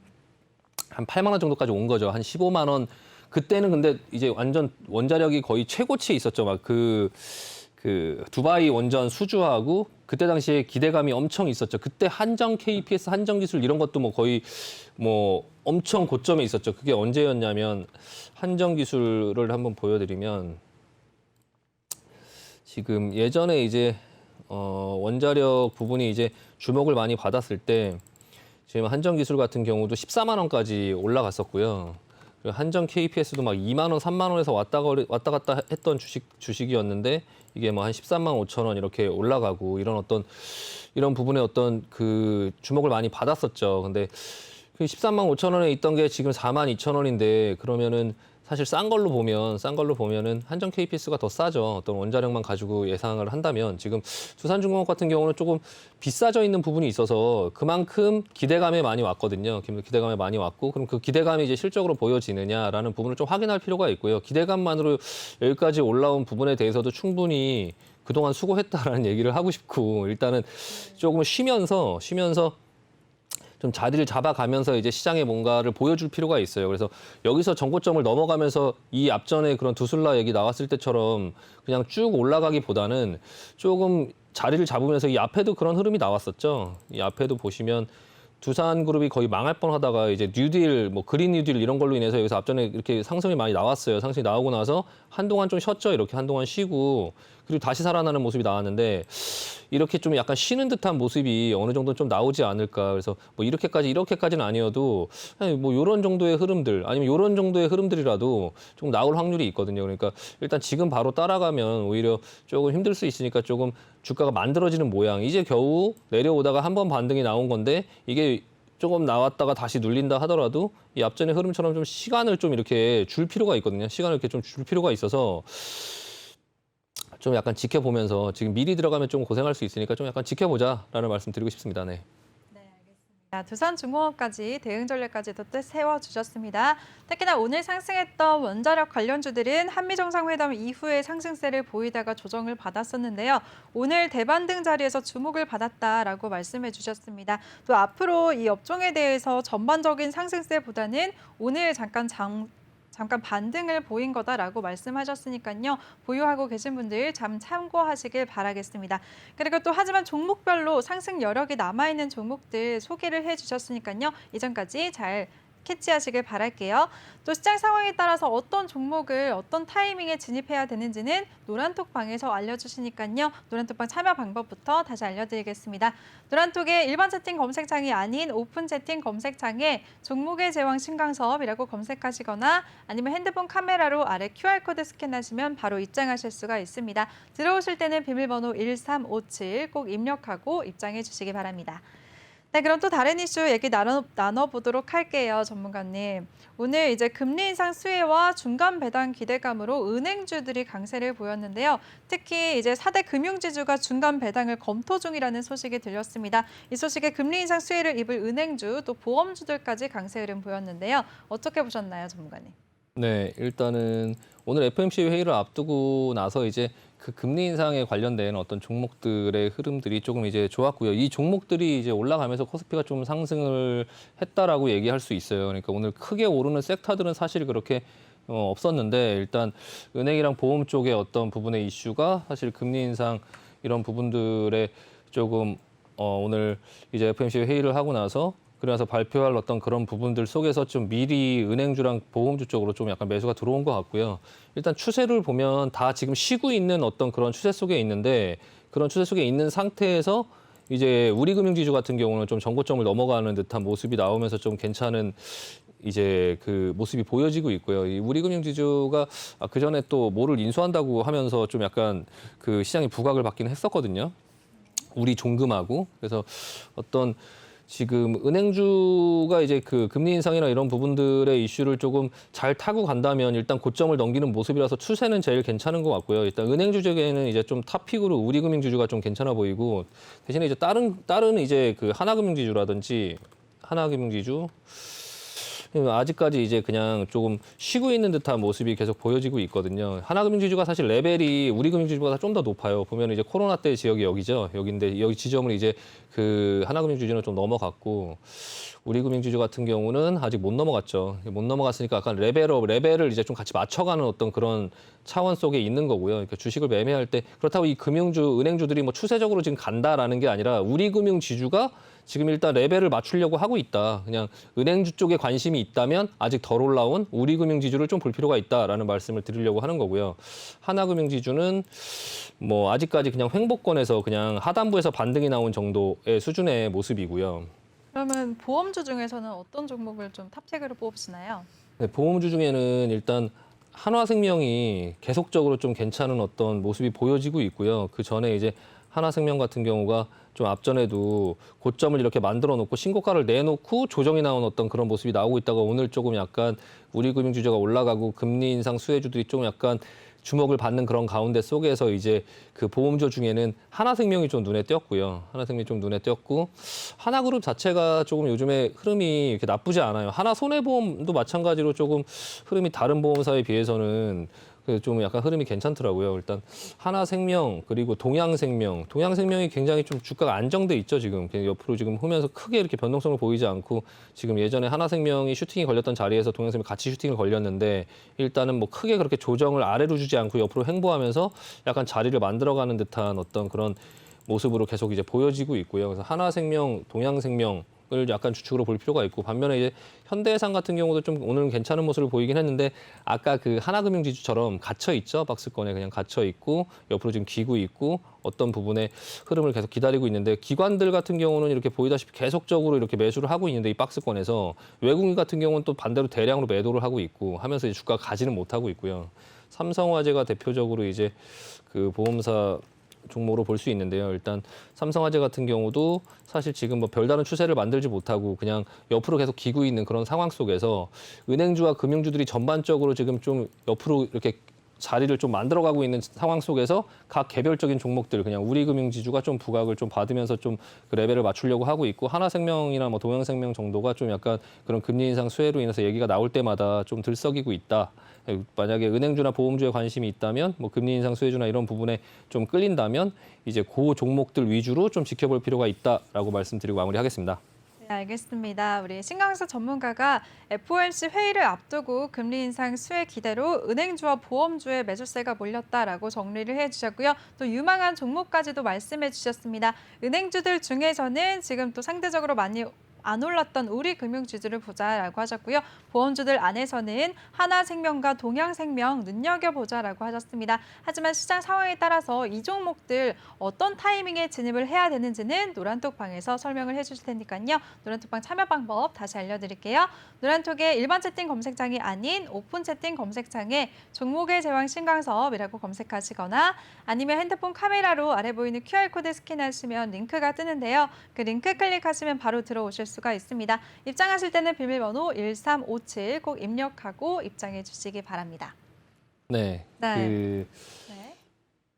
S2: 한 8만 원 정도까지 온 거죠. 한 15만 원. 그때는 근데 이제 완전 원자력이 거의 최고치에 있었죠. 막 그 두바이 원전 수주하고 그때 당시에 기대감이 엄청 있었죠. 그때 한정 KPS, 한정 기술 이런 것도 뭐 거의 뭐 엄청 고점에 있었죠. 그게 언제였냐면 한정 기술을 한번 보여드리면 지금 예전에 이제 원자력 부분이 이제 주목을 많이 받았을 때 지금 한정 기술 같은 경우도 14만 원까지 올라갔었고요. 그리고 한정 KPS도 막 2만 원, 3만 원에서 왔다 갔다 했던 주식이었는데 이게 뭐 한 13만 5천 원 이렇게 올라가고 이런 부분에 어떤 그 주목을 많이 받았었죠. 근데 그 13만 5천 원에 있던 게 지금 4만 2천 원인데 그러면은 사실 싼 걸로 보면은 한정 KPS가 더 싸죠. 어떤 원자력만 가지고 예상을 한다면 지금 두산중공업 같은 경우는 조금 비싸져 있는 부분이 있어서 그만큼 기대감에 많이 왔거든요. 기대감에 많이 왔고 그럼 그 기대감이 이제 실적으로 보여지느냐라는 부분을 좀 확인할 필요가 있고요. 기대감만으로 여기까지 올라온 부분에 대해서도 충분히 그동안 수고했다라는 얘기를 하고 싶고 일단은 조금 쉬면서 좀 자리를 잡아가면서 이제 시장에 뭔가를 보여줄 필요가 있어요. 그래서 여기서 정고점을 넘어가면서 이 앞전에 그런 두술라 얘기 나왔을 때처럼 그냥 쭉 올라가기보다는 조금 자리를 잡으면서 이 앞에도 그런 흐름이 나왔었죠. 이 앞에도 보시면 두산그룹이 거의 망할 뻔하다가 이제 뉴딜, 뭐 그린 뉴딜 이런 걸로 인해서 여기서 앞전에 이렇게 상승이 많이 나왔어요. 상승이 나오고 나서 한동안 좀 쉬었죠. 이렇게 한동안 쉬고 그리고 다시 살아나는 모습이 나왔는데 이렇게 좀 약간 쉬는 듯한 모습이 어느 정도 좀 나오지 않을까. 그래서 뭐 이렇게까지는 아니어도 뭐 요런 정도의 흐름들 아니면 요런 정도의 흐름들이라도 좀 나올 확률이 있거든요. 그러니까 일단 지금 바로 따라가면 오히려 조금 힘들 수 있으니까 조금 주가가 만들어지는 모양. 이제 겨우 내려오다가 한 번 반등이 나온 건데 이게 조금 나왔다가 다시 눌린다 하더라도 이 앞전의 흐름처럼 좀 시간을 좀 이렇게 줄 필요가 있거든요. 시간을 이렇게 좀 줄 필요가 있어서 좀 약간 지켜보면서 지금 미리 들어가면 좀 고생할 수 있으니까 좀 약간 지켜보자라는 말씀 드리고 싶습니다. 네.
S1: 두산중공업까지 대응 전략까지도 또 세워주셨습니다. 특히나 오늘 상승했던 원자력 관련주들은 한미정상회담 이후에 상승세를 보이다가 조정을 받았었는데요. 오늘 대반등 자리에서 주목을 받았다라고 말씀해 주셨습니다. 또 앞으로 이 업종에 대해서 전반적인 상승세보다는 오늘 잠깐 반등을 보인 거다라고 말씀하셨으니까요. 보유하고 계신 분들 참고하시길 바라겠습니다. 그리고 또 하지만 종목별로 상승 여력이 남아있는 종목들 소개를 해주셨으니까요. 이전까지 잘 캐치하시길 바랄게요. 또 시장 상황에 따라서 어떤 종목을 어떤 타이밍에 진입해야 되는지는 노란톡방에서 알려주시니까요. 노란톡방 참여 방법부터 다시 알려드리겠습니다. 노란톡의 일반 채팅 검색창이 아닌 오픈 채팅 검색창에 종목의 제왕 신강섭이라고 검색하시거나 아니면 핸드폰 카메라로 아래 QR코드 스캔하시면 바로 입장하실 수가 있습니다. 들어오실 때는 비밀번호 1357 꼭 입력하고 입장해 주시기 바랍니다. 네, 그럼 또 다른 이슈 얘기 나눠보도록 할게요, 전문가님. 오늘 이제 금리 인상 수혜와 중간 배당 기대감으로 은행주들이 강세를 보였는데요. 특히 이제 4대 금융지주가 중간 배당을 검토 중이라는 소식이 들렸습니다. 이 소식에 금리 인상 수혜를 입을 은행주 또 보험주들까지 강세 흐름 보였는데요. 어떻게 보셨나요, 전문가님?
S2: 네, 일단은 오늘 FOMC 회의를 앞두고 나서 이제 그 금리 인상에 관련된 어떤 종목들의 흐름들이 조금 이제 좋았고요. 이 종목들이 이제 올라가면서 코스피가 좀 상승을 했다라고 얘기할 수 있어요. 그러니까 오늘 크게 오르는 섹터들은 사실 그렇게 없었는데 일단 은행이랑 보험 쪽의 어떤 부분의 이슈가 사실 금리 인상 이런 부분들에 조금 오늘 이제 FOMC 회의를 하고 나서 그래서 발표할 어떤 그런 부분들 속에서 좀 미리 은행주랑 보험주 쪽으로 좀 약간 매수가 들어온 것 같고요. 일단 추세를 보면 다 지금 쉬고 있는 어떤 그런 추세 속에 있는데 그런 추세 속에 있는 상태에서 이제 우리금융지주 같은 경우는 좀 전고점을 넘어가는 듯한 모습이 나오면서 좀 괜찮은 이제 그 모습이 보여지고 있고요. 이 우리금융지주가 그 전에 또 뭐를 인수한다고 하면서 좀 약간 그 시장이 부각을 받기는 했었거든요. 우리 종금하고 그래서 어떤 지금 은행주가 이제 그 금리 인상이나 이런 부분들의 이슈를 조금 잘 타고 간다면 일단 고점을 넘기는 모습이라서 추세는 제일 괜찮은 것 같고요. 일단 은행주 쪽에는 이제 좀 탑픽으로 우리금융지주가 좀 괜찮아 보이고 대신에 이제 다른 이제 그 하나금융지주라든지 하나금융지주 아직까지 이제 그냥 조금 쉬고 있는 듯한 모습이 계속 보여지고 있거든요. 하나금융지주가 사실 레벨이 우리금융지주보다 좀 더 높아요. 보면 이제 코로나 때 지역이 여기죠. 여기인데 여기 지점을 이제 그 하나금융지주는 좀 넘어갔고 우리금융지주 같은 경우는 아직 못 넘어갔죠. 못 넘어갔으니까 약간 레벨을 이제 좀 같이 맞춰가는 어떤 그런 차원 속에 있는 거고요. 그러니까 주식을 매매할 때 그렇다고 이 은행주들이 뭐 추세적으로 지금 간다라는 게 아니라 우리금융지주가 지금 일단 레벨을 맞추려고 하고 있다. 그냥 은행주 쪽에 관심이 있다면 아직 덜 올라온 우리금융지주를 좀 볼 필요가 있다라는 말씀을 드리려고 하는 거고요. 하나금융지주는 뭐 아직까지 그냥 횡보권에서 그냥 하단부에서 반등이 나온 정도의 수준의 모습이고요.
S1: 그러면 보험주 중에서는 어떤 종목을 좀 탑픽으로 뽑으시나요?
S2: 네, 보험주 중에는 일단 한화생명이 계속적으로 좀 괜찮은 어떤 모습이 보여지고 있고요. 그 전에 이제 하나생명 같은 경우가 좀 앞전에도 고점을 이렇게 만들어 놓고 신고가를 내놓고 조정이 나온 어떤 그런 모습이 나오고 있다가 오늘 조금 약간 우리금융주주가 올라가고 금리 인상 수혜주들이 좀 약간 주목을 받는 그런 가운데 속에서 이제 그 보험주 중에는 하나생명이 좀 눈에 띄었고요. 하나생명이 좀 눈에 띄었고 하나그룹 자체가 조금 요즘에 흐름이 이렇게 나쁘지 않아요. 하나손해보험도 마찬가지로 조금 흐름이 다른 보험사에 비해서는 좀 약간 흐름이 괜찮더라고요. 일단 하나생명 그리고 동양생명이 굉장히 좀 주가가 안정돼 있죠. 지금 옆으로 지금 흐면서 크게 이렇게 변동성을 보이지 않고 지금 예전에 하나생명이 슈팅이 걸렸던 자리에서 동양생명이 같이 슈팅을 걸렸는데 일단은 뭐 크게 그렇게 조정을 아래로 주지 않고 옆으로 횡보하면서 약간 자리를 만들어가는 듯한 어떤 그런 모습으로 계속 이제 보여지고 있고요. 그래서 하나생명, 동양생명 을 약간 주축으로 볼 필요가 있고 반면에 이제 현대해상 같은 경우도 좀 오늘은 괜찮은 모습을 보이긴 했는데 아까 그 하나금융지주처럼 갇혀 있죠. 박스권에 그냥 갇혀 있고 옆으로 지금 기고 있고 어떤 부분에 흐름을 계속 기다리고 있는데 기관들 같은 경우는 이렇게 보이다시피 계속적으로 이렇게 매수를 하고 있는데 이 박스권에서 외국인 같은 경우는 또 반대로 대량으로 매도를 하고 있고 하면서 이제 주가가 가지는 못하고 있고요. 삼성화재가 대표적으로 이제 그 보험사 종목으로 볼 수 있는데요. 일단 삼성화재 같은 경우도 사실 지금 뭐 별다른 추세를 만들지 못하고 그냥 옆으로 계속 기고 있는 그런 상황 속에서 은행주와 금융주들이 전반적으로 지금 좀 옆으로 이렇게 자리를 좀 만들어가고 있는 상황 속에서 각 개별적인 종목들 그냥 우리금융지주가 좀 부각을 좀 받으면서 좀 그 레벨을 맞추려고 하고 있고 하나생명이나 뭐 동양생명 정도가 좀 약간 그런 금리 인상 수혜로 인해서 얘기가 나올 때마다 좀 들썩이고 있다. 만약에 은행주나 보험주에 관심이 있다면 뭐 금리 인상 수혜주나 이런 부분에 좀 끌린다면 이제 그 종목들 위주로 좀 지켜볼 필요가 있다라고 말씀드리고 마무리하겠습니다.
S1: 네, 알겠습니다. 우리 신강석 전문가가 FOMC 회의를 앞두고 금리 인상 수혜 기대로 은행주와 보험주의 매수세가 몰렸다라고 정리를 해주셨고요. 또 유망한 종목까지도 말씀해 주셨습니다. 은행주들 중에서는 지금 또 상대적으로 많이 안 올랐던 우리 금융주주를 보자라고 하셨고요. 보험주들 안에서는 하나생명과 동양생명 눈여겨보자라고 하셨습니다. 하지만 시장 상황에 따라서 이 종목들 어떤 타이밍에 진입을 해야 되는지는 노란톡방에서 설명을 해주실 테니까요. 노란톡방 참여 방법 다시 알려드릴게요. 노란톡의 일반 채팅 검색창이 아닌 오픈 채팅 검색창에 종목의 제왕 신강섭이라고 검색하시거나 아니면 핸드폰 카메라로 아래 보이는 QR코드 스캔하시면 링크가 뜨는데요. 그 링크 클릭하시면 바로 들어오실 수가 있습니다. 입장하실 때는 비밀번호 1357 꼭 입력하고 입장해 주시기 바랍니다.
S2: 네.
S1: 네.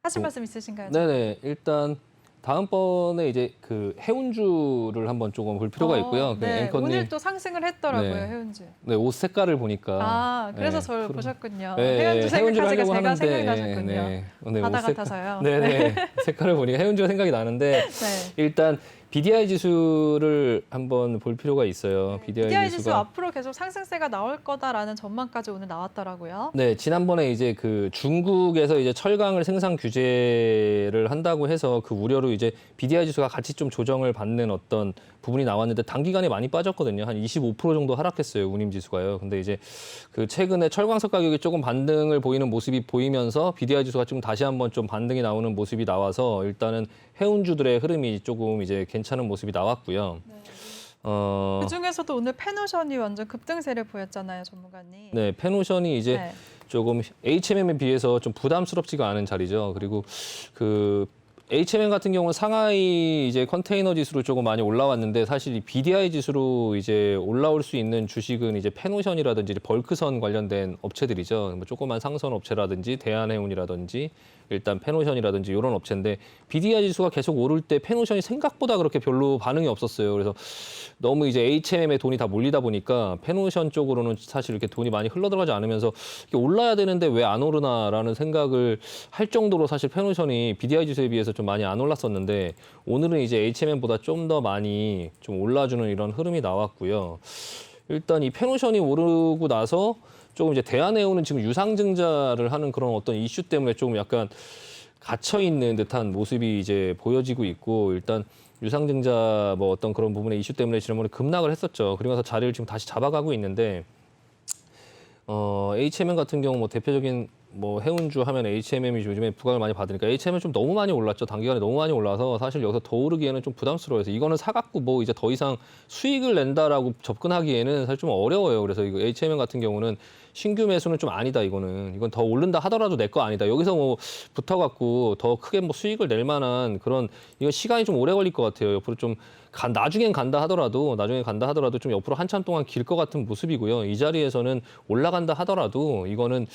S1: 하실 말씀 있으신가요?
S2: 네네. 일단 다음번에 이제 그 해운주를 한번 조금 볼 필요가 있고요. 그
S1: 네.
S2: 앵커님.
S1: 오늘 또 상승을 했더라고요,
S2: 네.
S1: 해운주.
S2: 네, 옷 색깔을 보니까.
S1: 그래서
S2: 네,
S1: 저를 보셨군요.
S2: 네,
S1: 해운주
S2: 해운주를
S1: 생각하시니까
S2: 하려고
S1: 제가
S2: 하는데,
S1: 생각나셨군요.
S2: 네,
S1: 바다 같아서요.
S2: 네네. 색깔을 보니까 해운주가 생각이 나는데
S1: 네.
S2: 일단 BDI 지수를 한번 볼 필요가 있어요.
S1: BDI 지수 앞으로 계속 상승세가 나올 거다라는 전망까지 오늘 나왔더라고요.
S2: 네, 지난번에 이제 그 중국에서 이제 철강을 생산 규제를 한다고 해서 그 우려로 이제 BDI 지수가 같이 좀 조정을 받는 어떤 부분이 나왔는데 단기간에 많이 빠졌거든요. 한 25% 정도 하락했어요, 운임 지수가요. 근데 이제 그 최근에 철광석 가격이 조금 반등을 보이는 모습이 보이면서 BDI 지수가 좀 다시 한번 좀 반등이 나오는 모습이 나와서 일단은 해운주들의 흐름이 조금 이제 괜찮은 모습이 나왔고요.
S1: 그 중에서도 오늘 페노션이 완전 급등세를 보였잖아요, 전문가님.
S2: 네, 페노션이 이제
S1: 네.
S2: 조금 HMM에 비해서 좀 부담스럽지가 않은 자리죠. 그리고 그 HMM 같은 경우는 상하이 이제 컨테이너 지수로 조금 많이 올라왔는데 사실 이 BDI 지수로 이제 올라올 수 있는 주식은 이제 페노션이라든지 벌크선 관련된 업체들이죠. 뭐 조그만 상선 업체라든지 대한해운이라든지 일단 페노션이라든지 이런 업체인데 BDI 지수가 계속 오를 때 페노션이 생각보다 그렇게 별로 반응이 없었어요. 그래서 너무 이제 HMM에 돈이 다 몰리다 보니까 페노션 쪽으로는 사실 이렇게 돈이 많이 흘러들어가지 않으면서 이게 올라야 되는데 왜 안 오르나라는 생각을 할 정도로 사실 페노션이 BDI 지수에 비해서 좀 많이 안 올랐었는데 오늘은 이제 HMM보다 좀 더 많이 좀 올라주는 이런 흐름이 나왔고요. 일단 이 페노션이 오르고 나서 조금 이제 대한해운은 지금 유상증자를 하는 그런 어떤 이슈 때문에 좀 약간 갇혀 있는 듯한 모습이 이제 보여지고 있고 일단 유상증자 뭐 어떤 그런 부분의 이슈 때문에 지난번에 급락을 했었죠. 그러면서 자리를 지금 다시 잡아가고 있는데 HMM 같은 경우 뭐 대표적인 뭐 해운주 하면 HMM이 요즘에 부각을 많이 받으니까 HMM 좀 너무 많이 올랐죠. 단기간에 너무 많이 올라서 사실 여기서 더 오르기에는 좀 부담스러워서 이거는 사갖고 뭐 이제 더 이상 수익을 낸다라고 접근하기에는 사실 좀 어려워요. 그래서 이거 HMM 같은 경우는 신규 매수는 좀 아니다 이거는. 이건 더 오른다 하더라도 내 거 아니다. 여기서 뭐 붙어갖고 더 크게 뭐 수익을 낼 만한 그런 이건 시간이 좀 오래 걸릴 것 같아요. 옆으로 좀 나중엔 간다 하더라도 좀 옆으로 한참 동안 길 것 같은 모습이고요. 이 자리에서는 올라간다 하더라도 이거는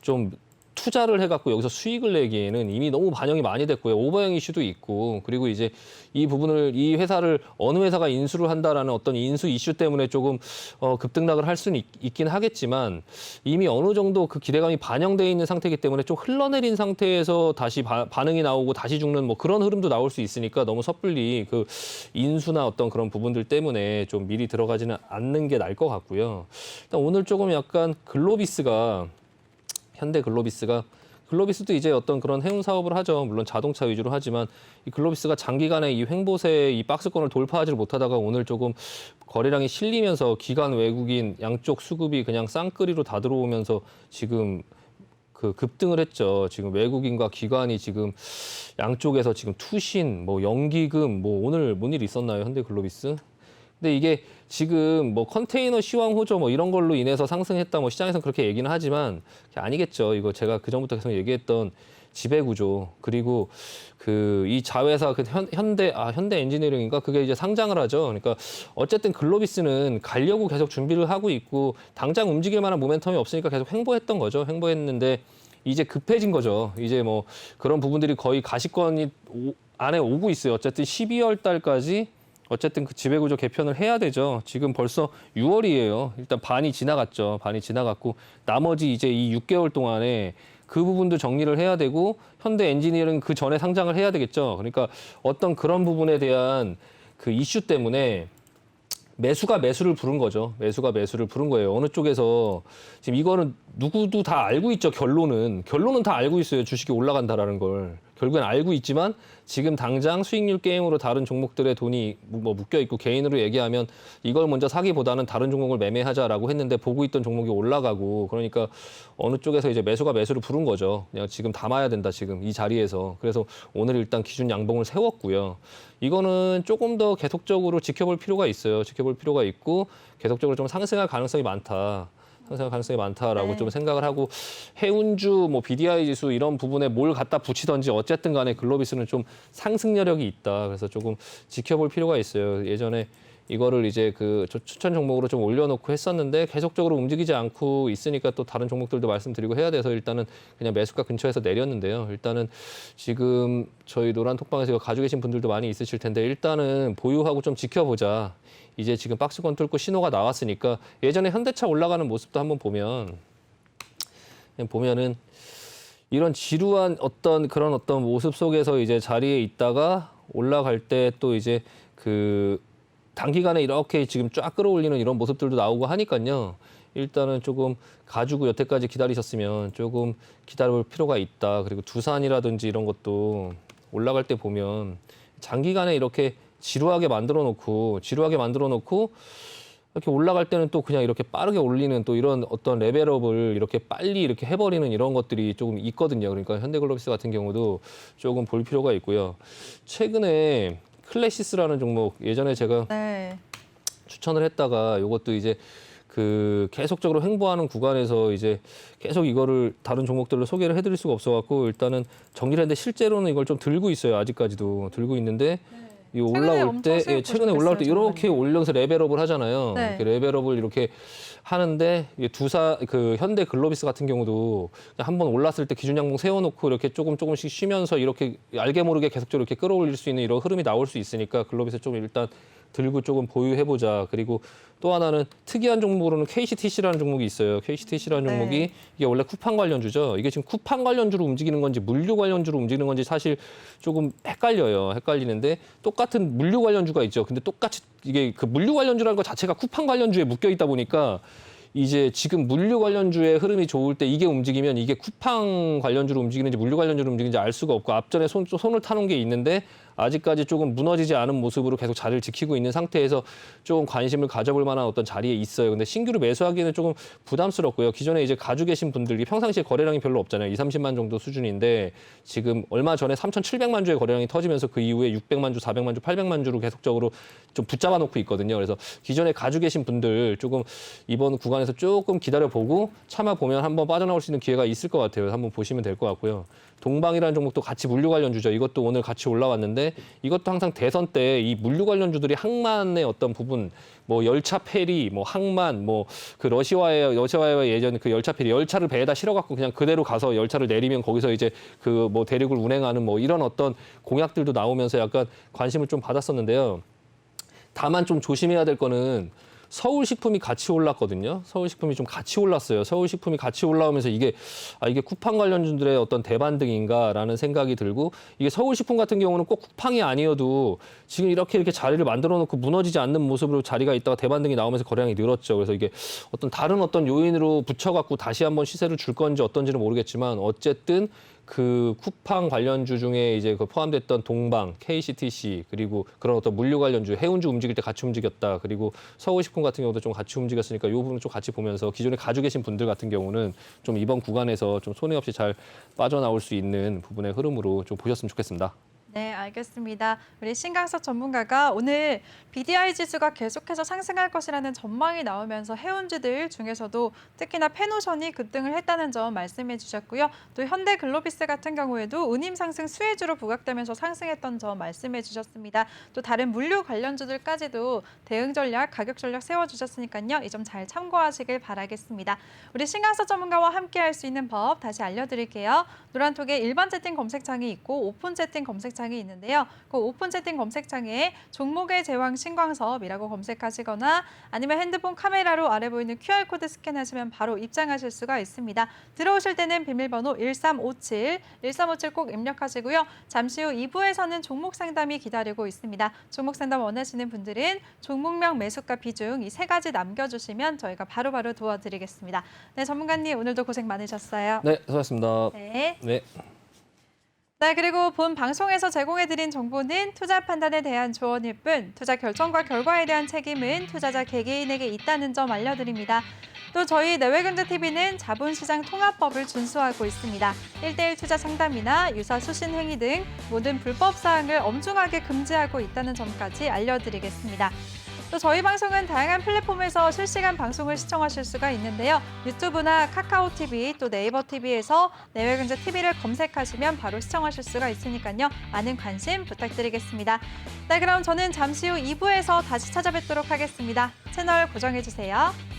S2: 좀 투자를 해갖고 여기서 수익을 내기에는 이미 너무 반영이 많이 됐고요. 오버행 이슈도 있고 그리고 이제 이 부분을 이 회사를 어느 회사가 인수를 한다라는 어떤 인수 이슈 때문에 조금 급등락을 할 수는 있긴 하겠지만 이미 어느 정도 그 기대감이 반영돼 있는 상태이기 때문에 좀 흘러내린 상태에서 다시 반응이 나오고 다시 죽는 뭐 그런 흐름도 나올 수 있으니까 너무 섣불리 그 인수나 어떤 그런 부분들 때문에 좀 미리 들어가지는 않는 게 나을 것 같고요. 일단 오늘 조금 약간 글로비스도 이제 어떤 그런 해운 사업을 하죠. 물론 자동차 위주로 하지만 이 글로비스가 장기간에 이 횡보세 이 박스권을 돌파하지를 못하다가 오늘 조금 거래량이 실리면서 기관 외국인 양쪽 수급이 그냥 쌍끌이로 다 들어오면서 지금 그 급등을 했죠. 지금 외국인과 기관이 지금 양쪽에서 지금 투신, 뭐 연기금, 뭐 오늘 뭔 일 있었나요? 현대글로비스? 근데 이게 지금 뭐 컨테이너 시황 호조 뭐 이런 걸로 인해서 상승했다 뭐 시장에서는 그렇게 얘기는 하지만 그게 아니겠죠. 이거 제가 그전부터 계속 얘기했던 지배구조 그리고 그 이 자회사 그 현대 엔지니어링인가 그게 이제 상장을 하죠. 그러니까 어쨌든 글로비스는 가려고 계속 준비를 하고 있고 당장 움직일 만한 모멘텀이 없으니까 계속 횡보했던 거죠. 횡보했는데 이제 급해진 거죠. 이제 뭐 그런 부분들이 거의 가시권이 안에 오고 있어요. 어쨌든 12월 달까지 어쨌든 그 지배구조 개편을 해야 되죠. 지금 벌써 6월이에요. 일단 반이 지나갔죠. 반이 지나갔고 나머지 이제 이 6개월 동안에 그 부분도 정리를 해야 되고 현대 엔지니어링 그 전에 상장을 해야 되겠죠. 그러니까 어떤 그런 부분에 대한 그 이슈 때문에 매수가 매수를 부른 거죠. 매수가 매수를 부른 거예요. 어느 쪽에서 지금 이거는 누구도 다 알고 있죠. 결론은 다 알고 있어요. 주식이 올라간다라는 걸. 결국엔 알고 있지만 지금 당장 수익률 게임으로 다른 종목들의 돈이 뭐 묶여 있고 개인으로 얘기하면 이걸 먼저 사기보다는 다른 종목을 매매하자라고 했는데 보고 있던 종목이 올라가고 그러니까 어느 쪽에서 이제 매수가 매수를 부른 거죠. 그냥 지금 담아야 된다 지금 이 자리에서. 그래서 오늘 일단 기준 양봉을 세웠고요. 이거는 조금 더 계속적으로 지켜볼 필요가 있어요. 지켜볼 필요가 있고 계속적으로 좀 상승할 가능성이 많다. 상승할 가능성이 많다라고
S1: 네.
S2: 좀 생각을 하고 해운주, 뭐 BDI 지수 이런 부분에 뭘 갖다 붙이든지 어쨌든 간에 글로비스는 좀 상승 여력이 있다. 그래서 조금 지켜볼 필요가 있어요. 예전에 이거를 이제 그 추천 종목으로 좀 올려놓고 했었는데 계속적으로 움직이지 않고 있으니까 또 다른 종목들도 말씀드리고 해야 돼서 일단은 그냥 매수가 근처에서 내렸는데요. 일단은 지금 저희 노란 톡방에서 이거 가지고 계신 분들도 많이 있으실 텐데 일단은 보유하고 좀 지켜보자. 이제 지금 박스권 뚫고 신호가 나왔으니까 예전에 현대차 올라가는 모습도 한번 보면은 이런 지루한 어떤 그런 어떤 모습 속에서 이제 자리에 있다가 올라갈 때 또 이제 그 단기간에 이렇게 지금 쫙 끌어올리는 이런 모습들도 나오고 하니까요. 일단은 조금 가지고 여태까지 기다리셨으면 조금 기다려볼 필요가 있다. 그리고 두산이라든지 이런 것도 올라갈 때 보면 장기간에 이렇게 지루하게 만들어 놓고 이렇게 올라갈 때는 또 그냥 이렇게 빠르게 올리는 또 이런 어떤 레벨업을 이렇게 빨리 이렇게 해버리는 이런 것들이 조금 있거든요. 그러니까 현대글로비스 같은 경우도 조금 볼 필요가 있고요. 최근에 클래시스라는 종목 예전에 제가
S1: 네.
S2: 추천을 했다가 이것도 이제 그 계속적으로 횡보하는 구간에서 이제 계속 이거를 다른 종목들로 소개를 해드릴 수가 없어갖고 일단은 정리를 했는데 실제로는 이걸 좀 들고 있어요. 아직까지도 들고 있는데 이 올라올 때 최근에 올라올 때 이렇게 올려서 레벨업을 하잖아요.
S1: 네.
S2: 이렇게 레벨업을 이렇게 하는데 이게 그 현대 글로비스 같은 경우도 한번 올랐을 때 기준 양봉 세워놓고 이렇게 조금씩 쉬면서 이렇게 알게 모르게 계속적으로 이렇게 끌어올릴 수 있는 이런 흐름이 나올 수 있으니까 글로비스 좀 일단 들고 조금 보유해보자. 그리고 또 하나는 특이한 종목으로는 KCTC라는 종목이 있어요. KCTC라는 종목이 이게 원래 쿠팡 관련주죠. 이게 지금 쿠팡 관련주로 움직이는 건지 물류 관련주로 움직이는 건지 사실 조금 헷갈리는데 똑같은 물류 관련주가 있죠. 근데 똑같이 이게 그 물류 관련주라는 것 자체가 쿠팡 관련주에 묶여 있다 보니까 이제 지금 물류 관련주의 흐름이 좋을 때 이게 움직이면 이게 쿠팡 관련주로 움직이는지 물류 관련주로 움직이는지 알 수가 없고 앞전에 손을 타놓은 게 있는데 아직까지 조금 무너지지 않은 모습으로 계속 자리를 지키고 있는 상태에서 조금 관심을 가져볼 만한 어떤 자리에 있어요. 근데 신규로 매수하기에는 조금 부담스럽고요. 기존에 이제 가지고 계신 분들이 평상시에 거래량이 별로 없잖아요. 2, 30만 정도 수준인데 지금 얼마 전에 3,700만 주의 거래량이 터지면서 그 이후에 600만 주, 400만 주, 800만 주로 계속적으로 좀 붙잡아 놓고 있거든요. 그래서 기존에 가지고 계신 분들 조금 이번 구간에서 조금 기다려보고 참아보면 한번 빠져나올 수 있는 기회가 있을 것 같아요. 한번 보시면 될 것 같고요. 동방이라는 종목도 같이 물류 관련주죠. 이것도 오늘 같이 올라왔는데 이것도 항상 대선 때 이 물류 관련주들이 항만의 어떤 부분, 뭐 열차 페리, 뭐 항만, 뭐 그 러시아의 예전 그 열차 페리, 열차를 배에다 실어갖고 그냥 그대로 가서 열차를 내리면 거기서 이제 그 뭐 대륙을 운행하는 뭐 이런 어떤 공약들도 나오면서 약간 관심을 좀 받았었는데요. 다만 좀 조심해야 될 거는 서울식품이 같이 올랐거든요. 서울식품이 좀 같이 올랐어요. 서울식품이 같이 올라오면서 이게 쿠팡 관련주들의 어떤 대반등인가라는 생각이 들고 이게 서울식품 같은 경우는 꼭 쿠팡이 아니어도 지금 이렇게 자리를 만들어 놓고 무너지지 않는 모습으로 자리가 있다가 대반등이 나오면서 거래량이 늘었죠. 그래서 이게 다른 어떤 요인으로 붙여갖고 다시 한번 시세를 줄 건지 어떤지는 모르겠지만 어쨌든 그 쿠팡 관련주 중에 이제 그 포함됐던 동방, KCTC 그리고 그런 어떤 물류 관련주, 해운주 움직일 때 같이 움직였다. 그리고 서울식품 같은 경우도 좀 같이 움직였으니까 이 부분 좀 같이 보면서 기존에 가지고 계신 분들 같은 경우는 좀 이번 구간에서 좀 손해 없이 잘 빠져나올 수 있는 부분의 흐름으로 좀 보셨으면 좋겠습니다.
S1: 네, 알겠습니다. 우리 신강석 전문가가 오늘 BDI 지수가 계속해서 상승할 것이라는 전망이 나오면서 해운주들 중에서도 특히나 페노션이 급등을 했다는 점 말씀해 주셨고요. 또 현대글로비스 같은 경우에도 운임 상승 수혜주로 부각되면서 상승했던 점 말씀해 주셨습니다. 또 다른 물류 관련주들까지도 대응 전략, 가격 전략 세워주셨으니까요. 이 점 잘 참고하시길 바라겠습니다. 우리 신강석 전문가와 함께 할 수 있는 법 다시 알려드릴게요. 노란톡에 일반 채팅 검색창이 있고 오픈 채팅 검색창이 있는데요. 그 오픈 채팅 검색창에 종목의 제왕 신광섭이라고 검색하시거나 아니면 핸드폰 카메라로 아래 보이는 QR코드 스캔하시면 바로 입장하실 수가 있습니다. 들어오실 때는 비밀번호 1357 꼭 입력하시고요. 잠시 후 2부에서는 종목 상담이 기다리고 있습니다. 종목 상담 원하시는 분들은 종목명, 매수가, 비중 이 세 가지 남겨주시면 저희가 바로바로 도와드리겠습니다. 네, 전문가님 오늘도 고생 많으셨어요.
S2: 네, 수고하셨습니다.
S1: 네.
S2: 네.
S1: 네, 그리고 본 방송에서 제공해드린 정보는 투자 판단에 대한 조언일 뿐 투자 결정과 결과에 대한 책임은 투자자 개개인에게 있다는 점 알려드립니다. 또 저희 내외경제TV는 자본시장 통합법을 준수하고 있습니다. 1:1 투자 상담이나 유사 수신 행위 등 모든 불법 사항을 엄중하게 금지하고 있다는 점까지 알려드리겠습니다. 또 저희 방송은 다양한 플랫폼에서 실시간 방송을 시청하실 수가 있는데요. 유튜브나 카카오TV 또 네이버TV에서 내외경제TV를 검색하시면 바로 시청하실 수가 있으니까요. 많은 관심 부탁드리겠습니다. 네, 그럼 저는 잠시 후 2부에서 다시 찾아뵙도록 하겠습니다. 채널 고정해주세요.